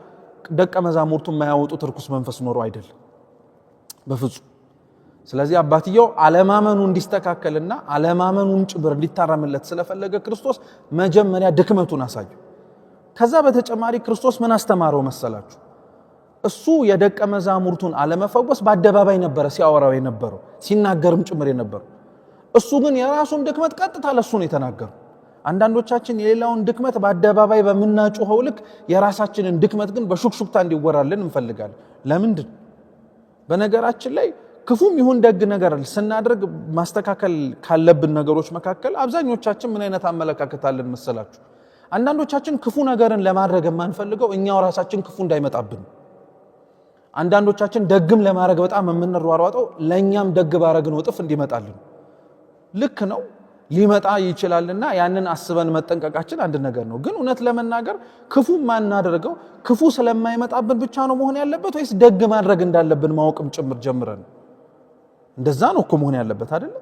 Speaker 1: ደቀ መዛሙርቱ የማያወጡት ርኩስ መንፈስ ኖሮ አይደለም በፍጹም። ስለዚህ አባትየው አለማመኑ እንዲስተካከልና አለማመኑን ጭምር እንዲታረምለት ስለፈለገ ክርስቶስ መጀመሪያ ድክመቱን አሳየው። ከዛ በተጨማሪ ክርስቶስ ምን አስተማረው መሰላችሁ? እሱ የደቀ መዛሙርቱን አለመፈወስ በአደባባይ ነበረ ሲያወራው የነበረው ሲናገርም ጭምር የነበረው። እሱ ግን የራሱን ድክመት ቀጥታ ለሱ ነው የተናገረው። አንዳንዶቻችን የሌላውን ድክመት በአደባባይ በመናጮኸው ልክ የራሳችንን ድክመት ግን በሹክሹክታ እንዲወራልን እንፈልጋለን። ለምንድን? በነገራችን ላይ ክፉም ይሁን ደግ ነገር ስናደርግ ማስተካከል ካለብን ነገሮች መካከል አብዛኞቻችን ምን አይነት አመለካከት አለን መሰላችሁ? አንዳንዶቻችን ክፉ ነገርን ለማድረግ የማንፈልገው እኛው ራሳችን ክፉ እንዳይመጣብን። አንዳንዶቻችን ደግም ለማድረግ በጣም የምንሯሯጠው ለኛም ደግ ባረግነው እጥፍ እንዲመጣልን። ልክ ነው ሊመጣ ይችላልና ያንን አስበን መጠንቀቃችን አንድ ነገር ነው። ግን እውነት ለመናገር ክፉ ማናደርገው ክፉ ስለማይመጣብን ብቻ ነው መሆን ያለበት ወይስ ደግ ማድረግ እንዳለብን ማወቅም ጭምር ጀምረን? እንደዛ ነው እኮ መሆን ያለበት አይደል?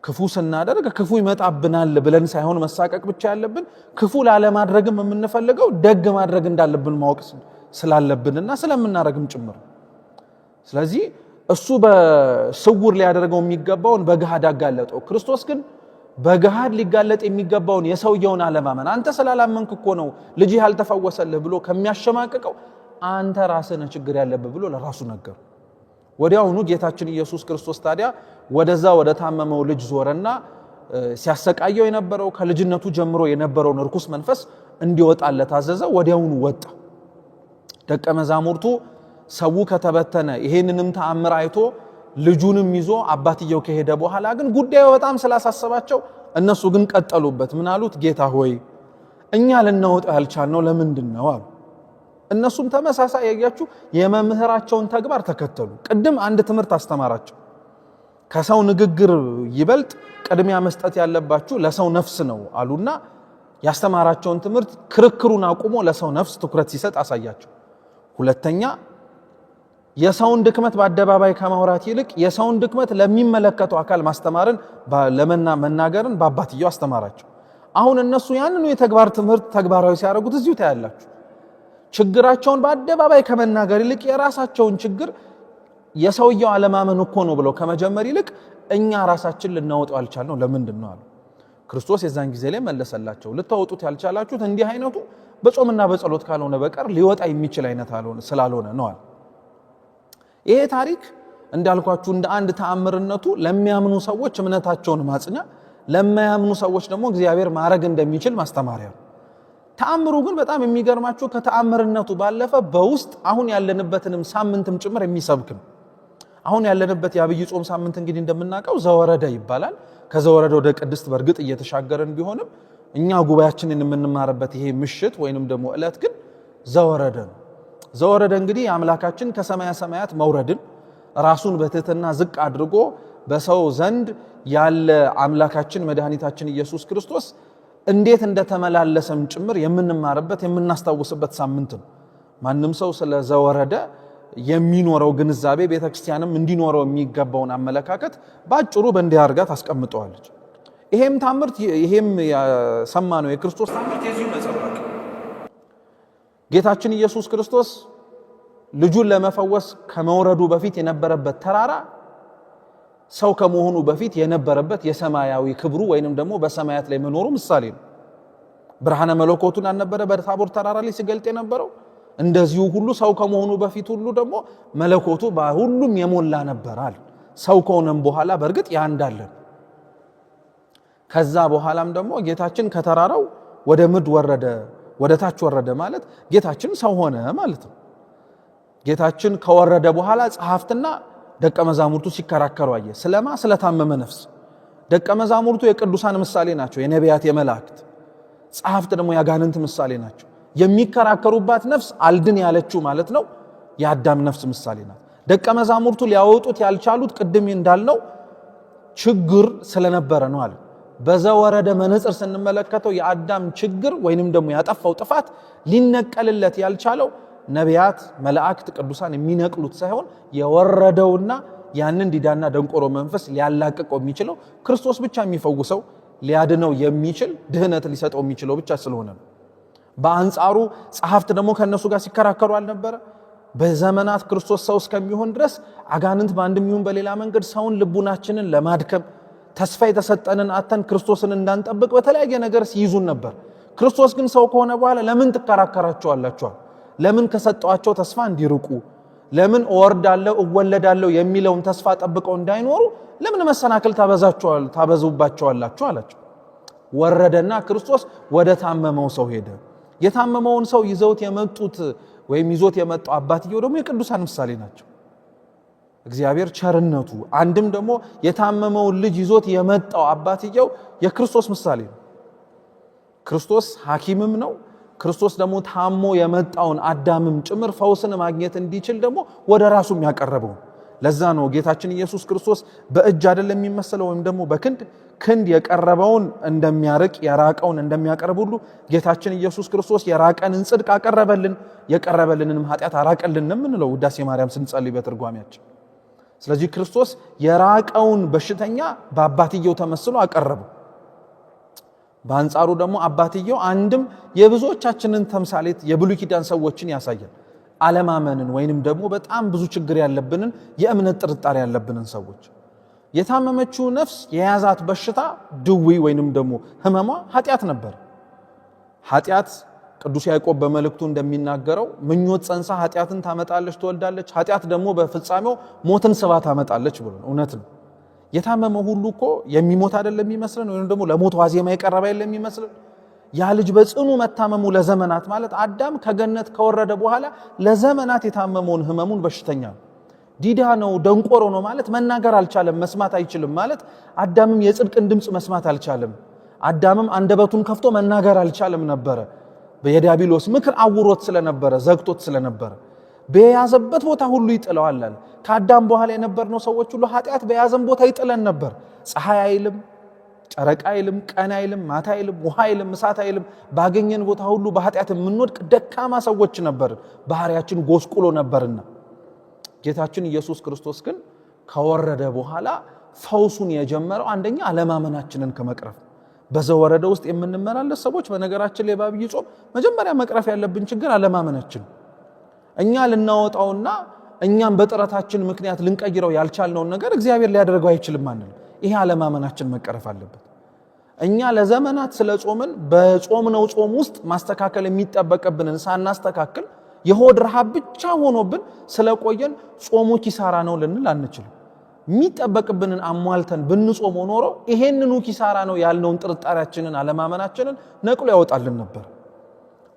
Speaker 1: ክፉ ስናደርግ ክፉ ይመጣብናል ብለን ሳይሆን መሳቀቅ ብቻ ያለብን ክፉ ላለማድረግም የምንፈልገው ደግ ማድረግ እንዳለብን ማወቅ ስላለብንና ስለምናረግም ጭምር። ስለዚህ እሱ በስውር ሊያደርገው የሚገባውን በገሃድ አጋለጠው። ክርስቶስ ግን በገሃድ ሊጋለጥ የሚገባውን የሰውየውን አለማመን አንተ ስላላመንክ እኮ ነው ልጅህ ያልተፈወሰልህ ብሎ ከሚያሸማቅቀው አንተ ራስህ ነህ ችግር ያለብህ ብሎ ለራሱ ነገር። ወዲያውኑ ጌታችን ኢየሱስ ክርስቶስ ታዲያ ወደዛ ወደ ታመመው ልጅ ዞረና ሲያሰቃየው የነበረው ከልጅነቱ ጀምሮ የነበረውን ርኩስ መንፈስ እንዲወጣለት አዘዘ። ወዲያውኑ ወጣ። ደቀ መዛሙርቱ ሰው ከተበተነ ይሄንንም ተአምር አይቶ ልጁንም ይዞ አባትየው ከሄደ በኋላ ግን ጉዳዩ በጣም ስላሳሰባቸው እነሱ ግን ቀጠሉበት። ምን አሉት? ጌታ ሆይ እኛ ልናወጣው ያልቻልነው ለምንድን ነው አሉ። እነሱም ተመሳሳይ ያያችሁ የመምህራቸውን ተግባር ተከተሉ። ቅድም አንድ ትምህርት አስተማራቸው። ከሰው ንግግር ይበልጥ ቅድሚያ መስጠት ያለባችሁ ለሰው ነፍስ ነው አሉና ያስተማራቸውን ትምህርት ክርክሩን አቁሞ ለሰው ነፍስ ትኩረት ሲሰጥ አሳያቸው። ሁለተኛ የሰውን ድክመት በአደባባይ ከማውራት ይልቅ የሰውን ድክመት ለሚመለከተው አካል ማስተማርን መናገርን በአባትየው አስተማራቸው። አሁን እነሱ ያንኑ የተግባር ትምህርት ተግባራዊ ሲያደርጉት እዚሁ ታያላችሁ። ችግራቸውን በአደባባይ ከመናገር ይልቅ የራሳቸውን ችግር የሰውየው አለማመን እኮ ነው ብለው ከመጀመር ይልቅ እኛ ራሳችን ልናወጣው ያልቻልነው ለምንድን ነው አሉ። ክርስቶስ የዛን ጊዜ ላይ መለሰላቸው። ልታወጡት ያልቻላችሁት እንዲህ አይነቱ በጾምና በጸሎት ካልሆነ በቀር ሊወጣ የሚችል አይነት ስላልሆነ ነው አለ። ይሄ ታሪክ እንዳልኳችሁ እንደ አንድ ተአምርነቱ ለሚያምኑ ሰዎች እምነታቸውን ማጽኛ፣ ለማያምኑ ሰዎች ደግሞ እግዚአብሔር ማረግ እንደሚችል ማስተማሪያ ነው። ተአምሩ ግን በጣም የሚገርማችሁ ከተአምርነቱ ባለፈ በውስጥ አሁን ያለንበትንም ሳምንትም ጭምር የሚሰብክ ነው። አሁን ያለንበት የአብይ ጾም ሳምንት እንግዲህ እንደምናውቀው ዘወረደ ይባላል። ከዘወረደ ወደ ቅድስት በርግጥ እየተሻገረን ቢሆንም እኛ ጉባኤያችንን የምንማርበት ይሄ ምሽት ወይንም ደግሞ ዕለት ግን ዘወረደ ነው። ዘወረደ እንግዲህ የአምላካችን ከሰማያ ሰማያት መውረድን ራሱን በትህትና ዝቅ አድርጎ በሰው ዘንድ ያለ አምላካችን መድኃኒታችን ኢየሱስ ክርስቶስ እንዴት እንደተመላለሰም ጭምር የምንማርበት የምናስታውስበት ሳምንት ነው። ማንም ሰው ስለ ዘወረደ የሚኖረው ግንዛቤ ቤተክርስቲያንም እንዲኖረው የሚገባውን አመለካከት ባጭሩ በእንዲህ አድርጋ ታስቀምጠዋለች። ይሄም ታምርት ይሄም የሰማነው የክርስቶስ ታምርት የዚሁ ነጸብራቅ። ጌታችን ኢየሱስ ክርስቶስ ልጁን ለመፈወስ ከመውረዱ በፊት የነበረበት ተራራ ሰው ከመሆኑ በፊት የነበረበት የሰማያዊ ክብሩ ወይንም ደግሞ በሰማያት ላይ መኖሩ ምሳሌ ነው። ብርሃነ መለኮቱን አልነበረ በታቦር ተራራ ላይ ሲገልጥ የነበረው? እንደዚሁ ሁሉ ሰው ከመሆኑ በፊት ሁሉ ደግሞ መለኮቱ በሁሉም የሞላ ነበራል። ሰው ከሆነም በኋላ በእርግጥ ያ እንዳለ ከዛ በኋላም ደግሞ ጌታችን ከተራራው ወደ ምድር ወረደ፣ ወደ ታች ወረደ ማለት ጌታችን ሰው ሆነ ማለት ነው። ጌታችን ከወረደ በኋላ ጸሐፍትና ደቀ መዛሙርቱ ሲከራከሩ አየ። ስለማ ስለታመመ ነፍስ። ደቀ መዛሙርቱ የቅዱሳን ምሳሌ ናቸው፣ የነቢያት የመላእክት። ጸሐፍት ደግሞ ያጋንንት ምሳሌ ናቸው። የሚከራከሩባት ነፍስ አልድን ያለችው ማለት ነው የአዳም ነፍስ ምሳሌ ናት። ደቀ መዛሙርቱ ሊያወጡት ያልቻሉት ቅድም እንዳልነው ችግር ስለነበረ ነው አለ። በዘወረደ መነጽር ስንመለከተው የአዳም ችግር ወይንም ደግሞ ያጠፋው ጥፋት ሊነቀልለት ያልቻለው ነቢያት መላእክት ቅዱሳን የሚነቅሉት ሳይሆን የወረደውና ያንን ዲዳና ደንቆሮ መንፈስ ሊያላቅቀው የሚችለው ክርስቶስ ብቻ የሚፈውሰው ሊያድነው የሚችል ድህነት ሊሰጠው የሚችለው ብቻ ስለሆነ ነው። በአንጻሩ ጸሐፍት ደግሞ ከነሱ ጋር ሲከራከሩ አልነበረ? በዘመናት ክርስቶስ ሰው እስከሚሆን ድረስ አጋንንት በአንድም ይሁን በሌላ መንገድ ሰውን ልቡናችንን ለማድከም ተስፋ የተሰጠንን አተን ክርስቶስን እንዳንጠብቅ በተለያየ ነገር ሲይዙን ነበር። ክርስቶስ ግን ሰው ከሆነ በኋላ ለምን ትከራከራቸዋላችሁ? ለምን ከሰጧቸው ተስፋ እንዲርቁ፣ ለምን እወርዳለሁ እወለዳለሁ የሚለውን ተስፋ ጠብቀው እንዳይኖሩ ለምን መሰናክል ታበዙባቸዋላችሁ አላቸው። ወረደና ክርስቶስ ወደ ታመመው ሰው ሄደ። የታመመውን ሰው ይዘውት የመጡት ወይም ይዞት የመጣው አባትየው ደግሞ የቅዱሳን ምሳሌ ናቸው። እግዚአብሔር ቸርነቱ አንድም ደግሞ የታመመውን ልጅ ይዞት የመጣው አባትየው የክርስቶስ ምሳሌ ነው። ክርስቶስ ሐኪምም ነው። ክርስቶስ ደግሞ ታሞ የመጣውን አዳምም ጭምር ፈውስን ማግኘት እንዲችል ደግሞ ወደ ራሱም ያቀረበው። ለዛ ነው ጌታችን ኢየሱስ ክርስቶስ በእጅ አይደለም የሚመስለው ወይም ደግሞ ክንድ የቀረበውን እንደሚያርቅ የራቀውን እንደሚያቀርብ ሁሉ ጌታችን ኢየሱስ ክርስቶስ የራቀንን ጽድቅ አቀረበልን፣ የቀረበልንንም ኃጢአት አራቀልን የምንለው ውዳሴ ማርያም ስንጸልይ በትርጓሜያችን። ስለዚህ ክርስቶስ የራቀውን በሽተኛ በአባትየው ተመስሎ አቀረበው። በአንጻሩ ደግሞ አባትየው አንድም የብዙዎቻችንን ተምሳሌት የብሉይ ኪዳን ሰዎችን ያሳያል። አለማመንን ወይንም ደግሞ በጣም ብዙ ችግር ያለብንን የእምነት ጥርጣሬ ያለብንን ሰዎች የታመመችው ነፍስ የያዛት በሽታ ድዊ ወይንም ደግሞ ህመሟ ኃጢአት ነበር። ኃጢአት ቅዱስ ያዕቆብ በመልእክቱ እንደሚናገረው ምኞት ጸንሳ ኃጢአትን ታመጣለች ትወልዳለች፣ ኃጢአት ደግሞ በፍጻሜው ሞትን ስባ ታመጣለች ብሎ እውነት ነው። የታመመ ሁሉ እኮ የሚሞት አይደለም የሚመስለን ወይንም ደግሞ ለሞት ዋዜማ የቀረበ አይደለም የሚመስለን። ያ ልጅ በጽኑ መታመሙ ለዘመናት ማለት አዳም ከገነት ከወረደ በኋላ ለዘመናት የታመመውን ህመሙን በሽተኛ ነው። ዲዳ ነው ደንቆሮ ነው ማለት መናገር አልቻለም መስማት አይችልም ማለት አዳምም የጽድቅን ድምጽ መስማት አልቻለም። አዳምም አንደበቱን ከፍቶ መናገር አልቻለም ነበረ። በየዲያብሎስ ምክር አውሮት ስለነበረ ዘግቶት ስለነበረ በያዘበት ቦታ ሁሉ ይጥለዋል አለ። ከአዳም በኋላ የነበርነው ሰዎች ሁሉ ኃጢአት በያዘን ቦታ ይጥለን ነበር። ፀሐይ አይልም፣ ጨረቃ አይልም፣ ቀን አይልም፣ ማታ አይልም፣ ውሃ አይልም፣ እሳት አይልም። ባገኘን ቦታ ሁሉ በኃጢአት የምንወድቅ ደካማ ሰዎች ነበር። ባህሪያችን ጎስቁሎ ነበርና ጌታችን ኢየሱስ ክርስቶስ ግን ከወረደ በኋላ ፈውሱን የጀመረው አንደኛ አለማመናችንን ከመቅረፍ በዘወረደ ውስጥ የምንመላለስ ሰዎች በነገራችን ላይ በአብይ ጾም መጀመሪያ መቅረፍ ያለብን ችግር አለማመናችን። እኛ ልናወጣውና እኛም በጥረታችን ምክንያት ልንቀይረው ያልቻልነውን ነገር እግዚአብሔር ሊያደርገው አይችልም ማለት ነው። ይሄ አለማመናችን መቀረፍ አለበት። እኛ ለዘመናት ስለጾምን በጾምነው ጾም ውስጥ ማስተካከል የሚጠበቅብንን ሳናስተካክል የሆድ ረሃብ ብቻ ሆኖብን ስለቆየን ጾሙ ኪሳራ ነው ልንል አንችልም። የሚጠበቅብንን አሟልተን ብንጾም ኖሮ ይሄንኑ ኪሳራ ነው ያልነውን ጥርጣሬያችንን አለማመናችንን ነቅሎ ያወጣልን ነበር።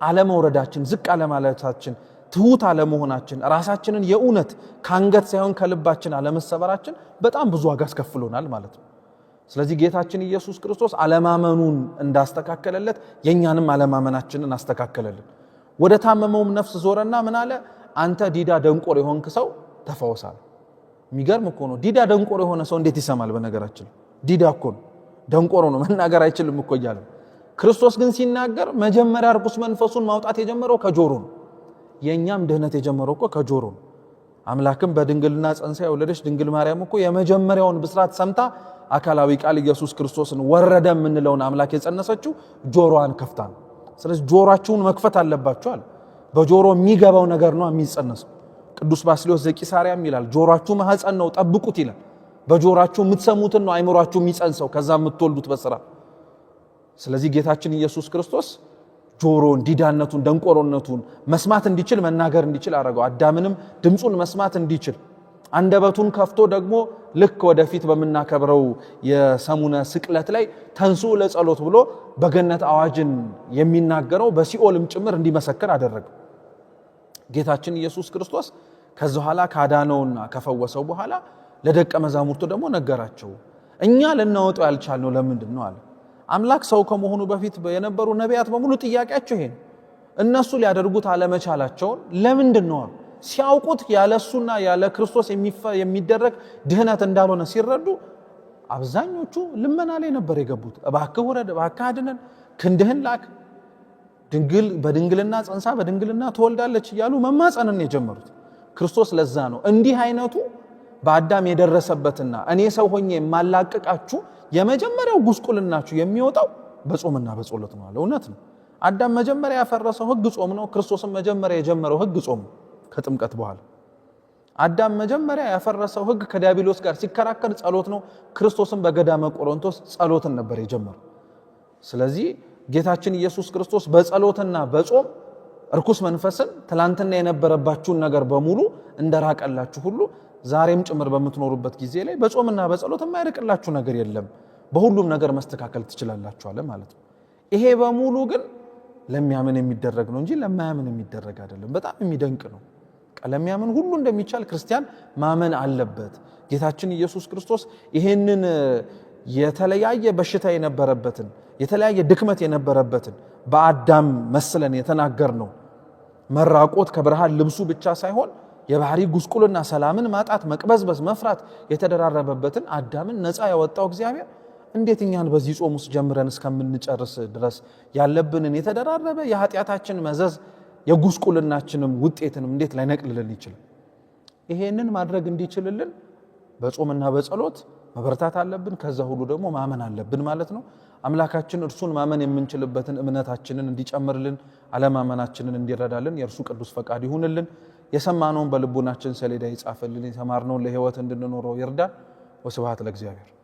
Speaker 1: አለመውረዳችን፣ ዝቅ አለማለታችን፣ ትሁት አለመሆናችን፣ ራሳችንን የእውነት ካንገት ሳይሆን ከልባችን አለመሰበራችን በጣም ብዙ ዋጋ አስከፍሎናል ማለት ነው። ስለዚህ ጌታችን ኢየሱስ ክርስቶስ አለማመኑን እንዳስተካከለለት የኛንም አለማመናችንን አስተካከለልን። ወደ ታመመውም ነፍስ ዞረና ምን አለ? አንተ ዲዳ ደንቆሮ የሆንክ ሰው ተፈወሳል። የሚገርም እኮ ነው። ዲዳ ደንቆሮ የሆነ ሰው እንዴት ይሰማል? በነገራችን ዲዳ እኮ ነው፣ ደንቆሮ ነው፣ መናገር አይችልም እኮ እያለ ክርስቶስ ግን ሲናገር መጀመሪያ ርኩስ መንፈሱን ማውጣት የጀመረው ከጆሮ ነው። የኛም ድህነት የጀመረው እኮ ከጆሮ ነው። አምላክም በድንግልና ጸንሳ የወለደች ድንግል ማርያም እኮ የመጀመሪያውን ብስራት ሰምታ አካላዊ ቃል ኢየሱስ ክርስቶስን ወረደ የምንለውን አምላክ የጸነሰችው ጆሮዋን ከፍታ ነው። ስለዚህ ጆሮአችሁን መክፈት አለባችኋል። በጆሮ የሚገባው ነገር ነው የሚጸነሰው። ቅዱስ ባስልዮስ ዘቂሳርያም ይላል ጆሮአችሁ ማህፀን ነው ጠብቁት ይላል። በጆሮአችሁ የምትሰሙትን ነው አይምሮአችሁ የሚጸንሰው ከዛ የምትወልዱት በስራ። ስለዚህ ጌታችን ኢየሱስ ክርስቶስ ጆሮን፣ ዲዳነቱን፣ ደንቆሮነቱን መስማት እንዲችል መናገር እንዲችል አደረገው። አዳምንም ድምጹን መስማት እንዲችል አንደበቱን ከፍቶ ደግሞ ልክ ወደፊት በመናከብረው የሰሙነ ስቅለት ላይ ተንሱ ለጸሎት ብሎ በገነት አዋጅን የሚናገረው በሲኦልም ጭምር እንዲመሰክር አደረገ። ጌታችን ኢየሱስ ክርስቶስ ከዚህ በኋላ ካዳነውና ከፈወሰው በኋላ ለደቀ መዛሙርቱ ደግሞ ነገራቸው። እኛ ልናወጣው ያልቻልነው ለምንድን ነው አለ። አምላክ ሰው ከመሆኑ በፊት የነበሩ ነቢያት በሙሉ ጥያቄያቸው ይሄ ነው። እነሱ ሊያደርጉት አለመቻላቸውን ለምንድን ነው አሉ። ሲያውቁት ያለሱና ያለ ክርስቶስ የሚደረግ ድህነት እንዳልሆነ ሲረዱ አብዛኞቹ ልመና ላይ ነበር የገቡት። እባክህ ወረድ፣ እባክህ አድነን፣ ክንድህን ላክ፣ በድንግልና ጸንሳ በድንግልና ትወልዳለች እያሉ መማጸንን የጀመሩት። ክርስቶስ ለዛ ነው እንዲህ አይነቱ በአዳም የደረሰበትና እኔ ሰው ሆኜ የማላቅቃችሁ የመጀመሪያው ጉስቁልናችሁ የሚወጣው በጾምና በጸሎት ነው አለ። እውነት ነው። አዳም መጀመሪያ ያፈረሰው ሕግ ጾም ነው። ክርስቶስም መጀመሪያ የጀመረው ሕግ ጾም ነው። ከጥምቀት በኋላ አዳም መጀመሪያ ያፈረሰው ሕግ ከዲያብሎስ ጋር ሲከራከር ጸሎት ነው። ክርስቶስም በገዳመ ቆሮንቶስ ጸሎትን ነበር የጀመረው። ስለዚህ ጌታችን ኢየሱስ ክርስቶስ በጸሎትና በጾም እርኩስ መንፈስን ትላንትና የነበረባችሁን ነገር በሙሉ እንደራቀላችሁ ሁሉ ዛሬም ጭምር በምትኖሩበት ጊዜ ላይ በጾምና በጸሎት የማይርቅላችሁ ነገር የለም፣ በሁሉም ነገር መስተካከል ትችላላችሁ አለ ማለት ነው። ይሄ በሙሉ ግን ለሚያምን የሚደረግ ነው እንጂ ለማያምን የሚደረግ አይደለም። በጣም የሚደንቅ ነው። ለሚያምን ሁሉ እንደሚቻል ክርስቲያን ማመን አለበት። ጌታችን ኢየሱስ ክርስቶስ ይሄንን የተለያየ በሽታ የነበረበትን የተለያየ ድክመት የነበረበትን በአዳም መስለን የተናገርነው መራቆት ከብርሃን ልብሱ ብቻ ሳይሆን የባህሪ ጉስቁልና፣ ሰላምን ማጣት፣ መቅበዝበዝ፣ መፍራት የተደራረበበትን አዳምን ነፃ ያወጣው እግዚአብሔር እንዴት እኛን በዚህ ጾም ውስጥ ጀምረን እስከምንጨርስ ድረስ ያለብንን የተደራረበ የኃጢአታችን መዘዝ የጉስቁልናችንም ውጤትንም እንዴት ላይነቅልልን ይችላል? ይሄንን ማድረግ እንዲችልልን በጾምና በጸሎት መበርታት አለብን። ከዛ ሁሉ ደግሞ ማመን አለብን ማለት ነው። አምላካችን እርሱን ማመን የምንችልበትን እምነታችንን እንዲጨምርልን አለማመናችንን እንዲረዳልን የእርሱ ቅዱስ ፈቃድ ይሁንልን። የሰማነውን በልቡናችን ሰሌዳ ይጻፍልን። የተማርነውን ለሕይወት እንድንኖረው ይርዳን። ወስብሐት ለእግዚአብሔር።